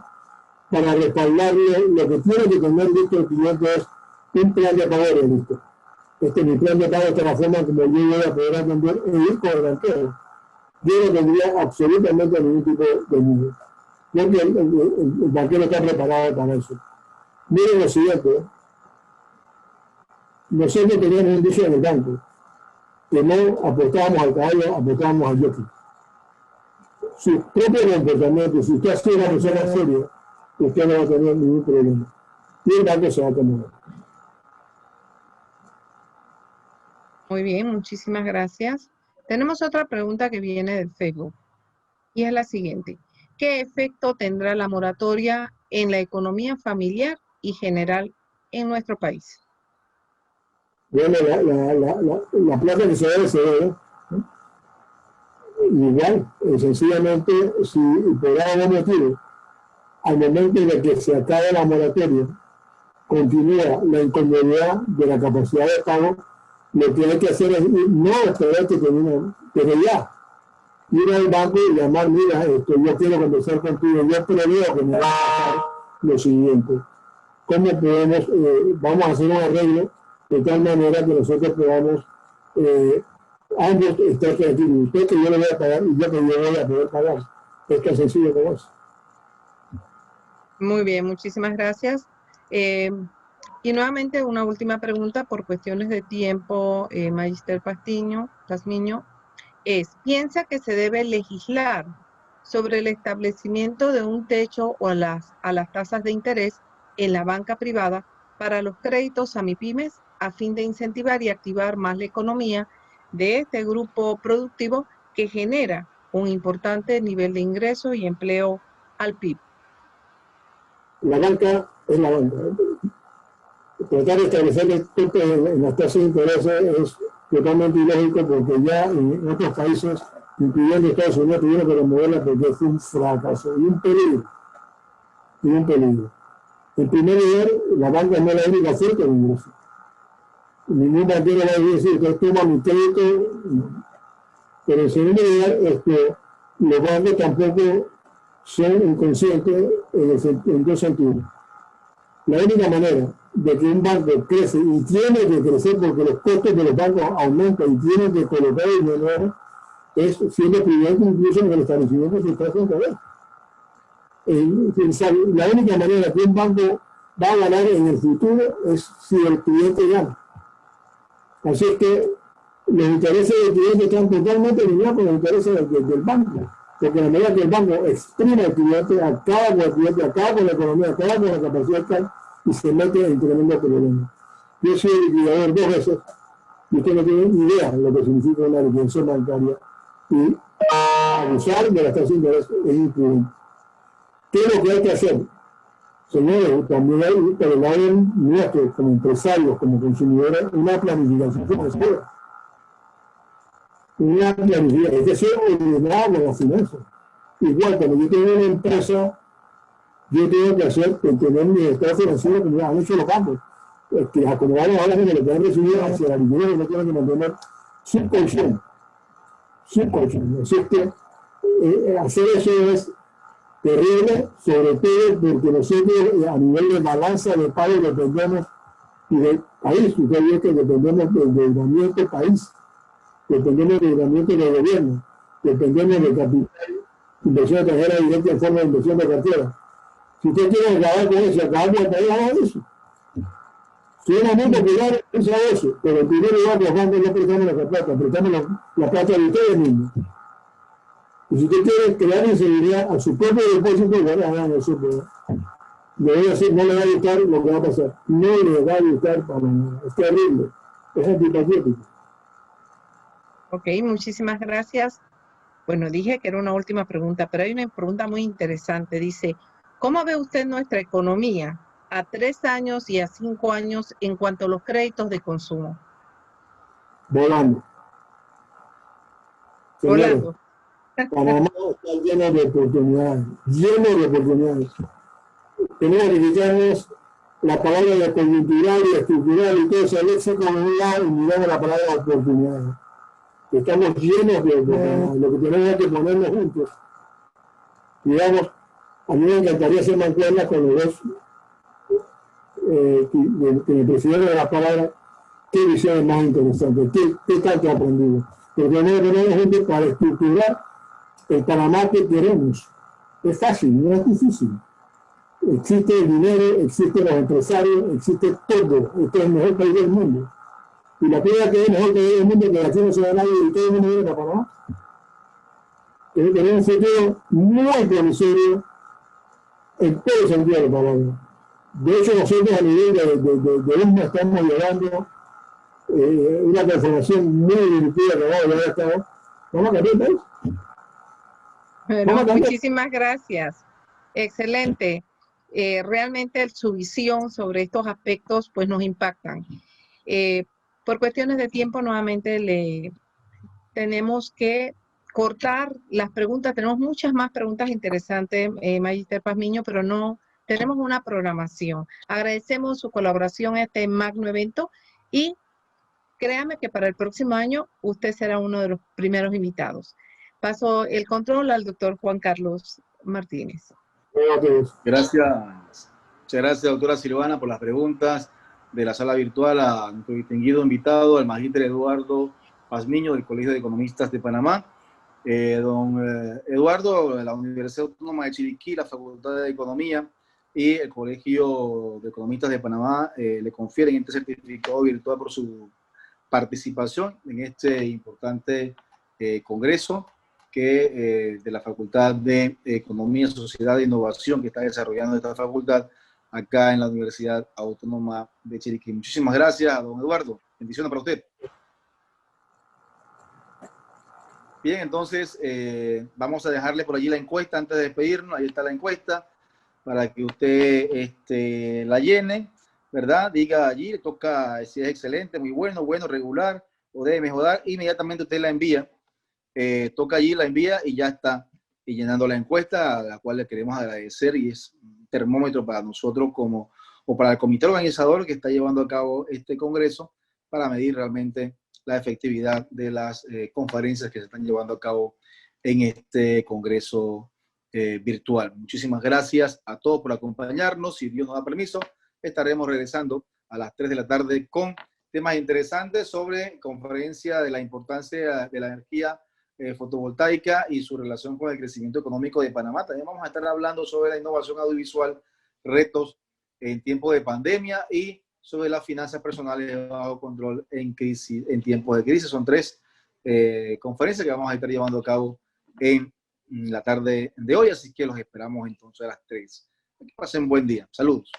para respaldarle. Lo que tiene que tener listo el cliente es un plan de pago listo. Mi plan de pago de la forma como yo voy a poder atender e ir con el banquero. Yo no tendría absolutamente ningún tipo de miedo. Porque el banquero está preparado para eso. Miren lo siguiente. Nosotros teníamos un dicho en el banco que no apostábamos al caballo, apostábamos al jockey. Su propio comportamiento, si usted ha sido una persona seria, usted no va a tener ningún problema. Y el banco se va a acomodar. Muy bien, muchísimas gracias. Tenemos otra pregunta que viene del Facebook y es la siguiente. ¿Qué efecto tendrá la moratoria en la economía familiar y general en nuestro país? Bueno, la plata que se debe, se debe. Igual, sencillamente, si por algún motivo, al momento de que se acabe la moratoria, continúa la incomodidad de la capacidad de pago, lo que hay que hacer es no esperar que termine, pero ya ir al banco y llamar, mira, yo quiero conversar contigo, yo preveo que me va a pasar lo siguiente. ¿Cómo podemos, vamos a hacer un arreglo de tal manera que nosotros podamos ambos estar tranquilos? Usted que yo le voy a pagar y yo que yo voy a poder pagar. Es tan sencillo como eso. Muy bien, muchísimas gracias. Y nuevamente una última pregunta por cuestiones de tiempo, Magister Pazmiño, ¿piensa que se debe legislar sobre el establecimiento de un techo o a las tasas de interés en la banca privada para los créditos a MIPYMES a fin de incentivar y activar más la economía de este grupo productivo que genera un importante nivel de ingreso y empleo al PIB? La banca es la banca. Tratar de establecer tope en las tasas de interés es totalmente ilógico porque ya en otros países, incluyendo Estados Unidos, tuvieron que removerla porque fue un fracaso y un peligro. En primer lugar, la banca no es la única fuente de ingreso. Ningún banquero va a decir que toma mi crédito. Pero en segundo lugar, los bancos tampoco son inconscientes en dos sentidos. La única manera de que un banco crece y tiene que crecer porque los costos de los bancos aumentan y tienen que colocar el dinero es siendo prudente incluso en el establecimiento que está haciendo. La única manera que un banco va a ganar en el futuro es si el cliente gana. Así es que los intereses del cliente están totalmente alineados con los intereses del banco. Porque a la medida que el banco exprime al cliente, acaba con el cliente, acaba con la economía, acaba con la capacidad tal, y se mete en tremendo problema. Yo soy liquidador 2 veces y usted no tiene ni idea de lo que significa una liquidación bancaria. Y abusar de las tasas de interés es imprudente. ¿Qué es lo que hay que hacer? Señores, también hay, por el lado nuestro, como empresarios, como consumidores, una planificación financiera. Una planificación, es que ser ordenado con las finanzas. Igual, cuando yo tengo una empresa, yo tengo que hacer, tener mi estado financiero como han hecho los bancos. Acomodar ahora que lo que han recibido hacia la liquidez, que no tienen que mantener sin colchón. Así es que hacer eso es terrible, sobre todo porque nosotros a nivel de balanza de pago dependemos y del país. Usted ve que dependemos del endeudamiento país, dependemos del endeudamiento del gobierno, dependemos de capital, inversión extranjera directa en forma de inversión de cartera. Si usted quiere acabar con eso, acabar con el país, haga eso. Suena muy popular, piensa eso, pero en primer lugar los bancos no prestamos la plata, prestamos la plata de ustedes mismos. Y si usted quiere crear inseguridad a su propio depósito, bueno, hagan eso, pero debe decir, no le va a gustar lo que va a pasar. No le va a gustar Panamá. Es terrible. Es antipatriótico. Ok, muchísimas gracias. Bueno, dije que era una última pregunta, pero hay una pregunta muy interesante. Dice, ¿cómo ve usted nuestra economía a 3 años y a 5 años en cuanto a los créditos de consumo? Volando. Señores, Volando. Panamá está lleno de oportunidades. Lleno de oportunidades. Tenemos que quitarnos la palabra de coyuntural y estructural y todo ese léxico en un lado y miramos la palabra de oportunidades. Estamos llenos de oportunidades. Lo que tenemos es que ponernos juntos. Digamos, a mí me encantaría hacer mancuernas con los dos que me presidieron de la palabra. ¿Qué visión es más interesante? ¿Qué tanto he aprendido? Porque tenemos que ponernos juntos para estructurar el Panamá que queremos. Es fácil, no es difícil. Existe el dinero, existen los empresarios, existe todo. Este es el mejor país del mundo. Y la prueba que es el mejor país del mundo es que aquí no se da nadie y todo el mundo viene para Panamá. Tenemos un sentido muy promisorio en todo el sentido de la palabra. De hecho, nosotros a nivel de UNMA estamos llevando una transformación muy dirigida que vamos a llevar a cabo. Vamos a cambiar el país. Bueno, muchísimas gracias. Excelente. Realmente su visión sobre estos aspectos pues nos impactan. Por cuestiones de tiempo nuevamente tenemos que cortar las preguntas. Tenemos muchas más preguntas interesantes, Magister Pazmiño, pero no tenemos una programación. Agradecemos su colaboración en este magno evento y créame que para el próximo año usted será uno de los primeros invitados. Paso el control al doctor Juan Carlos Martínez. Gracias. Muchas gracias, doctora Silvana, por las preguntas de la sala virtual a nuestro distinguido invitado, al magíster Eduardo Pazmiño, del Colegio de Economistas de Panamá. Don Eduardo, de la Universidad Autónoma de Chiriquí, la Facultad de Economía y el Colegio de Economistas de Panamá le confieren este certificado virtual por su participación en este importante congreso que de la Facultad de Economía, Sociedad e Innovación que está desarrollando esta facultad acá en la Universidad Autónoma de Chiriquí. Muchísimas gracias, don Eduardo. Bendiciones para usted. Bien, entonces vamos a dejarle por allí la encuesta antes de despedirnos. Ahí está la encuesta para que usted la llene, ¿verdad? Diga allí, le toca si es excelente, muy bueno, bueno, regular o debe mejorar. Inmediatamente usted la envía. Toca allí, la envía y ya está y llenando la encuesta, a la cual le queremos agradecer y es un termómetro para nosotros o para el comité organizador que está llevando a cabo este congreso para medir realmente la efectividad de las conferencias que se están llevando a cabo en este congreso virtual. Muchísimas gracias a todos por acompañarnos. Si Dios nos da permiso, estaremos regresando a las 3 de la tarde con temas interesantes sobre conferencia de la importancia de la energía fotovoltaica y su relación con el crecimiento económico de Panamá. También vamos a estar hablando sobre la innovación audiovisual, retos en tiempo de pandemia y sobre las finanzas personales bajo control en crisis, en tiempos de crisis. Son 3 conferencias que vamos a estar llevando a cabo en la tarde de hoy, así que los esperamos entonces a las 3. Que pasen buen día. Saludos.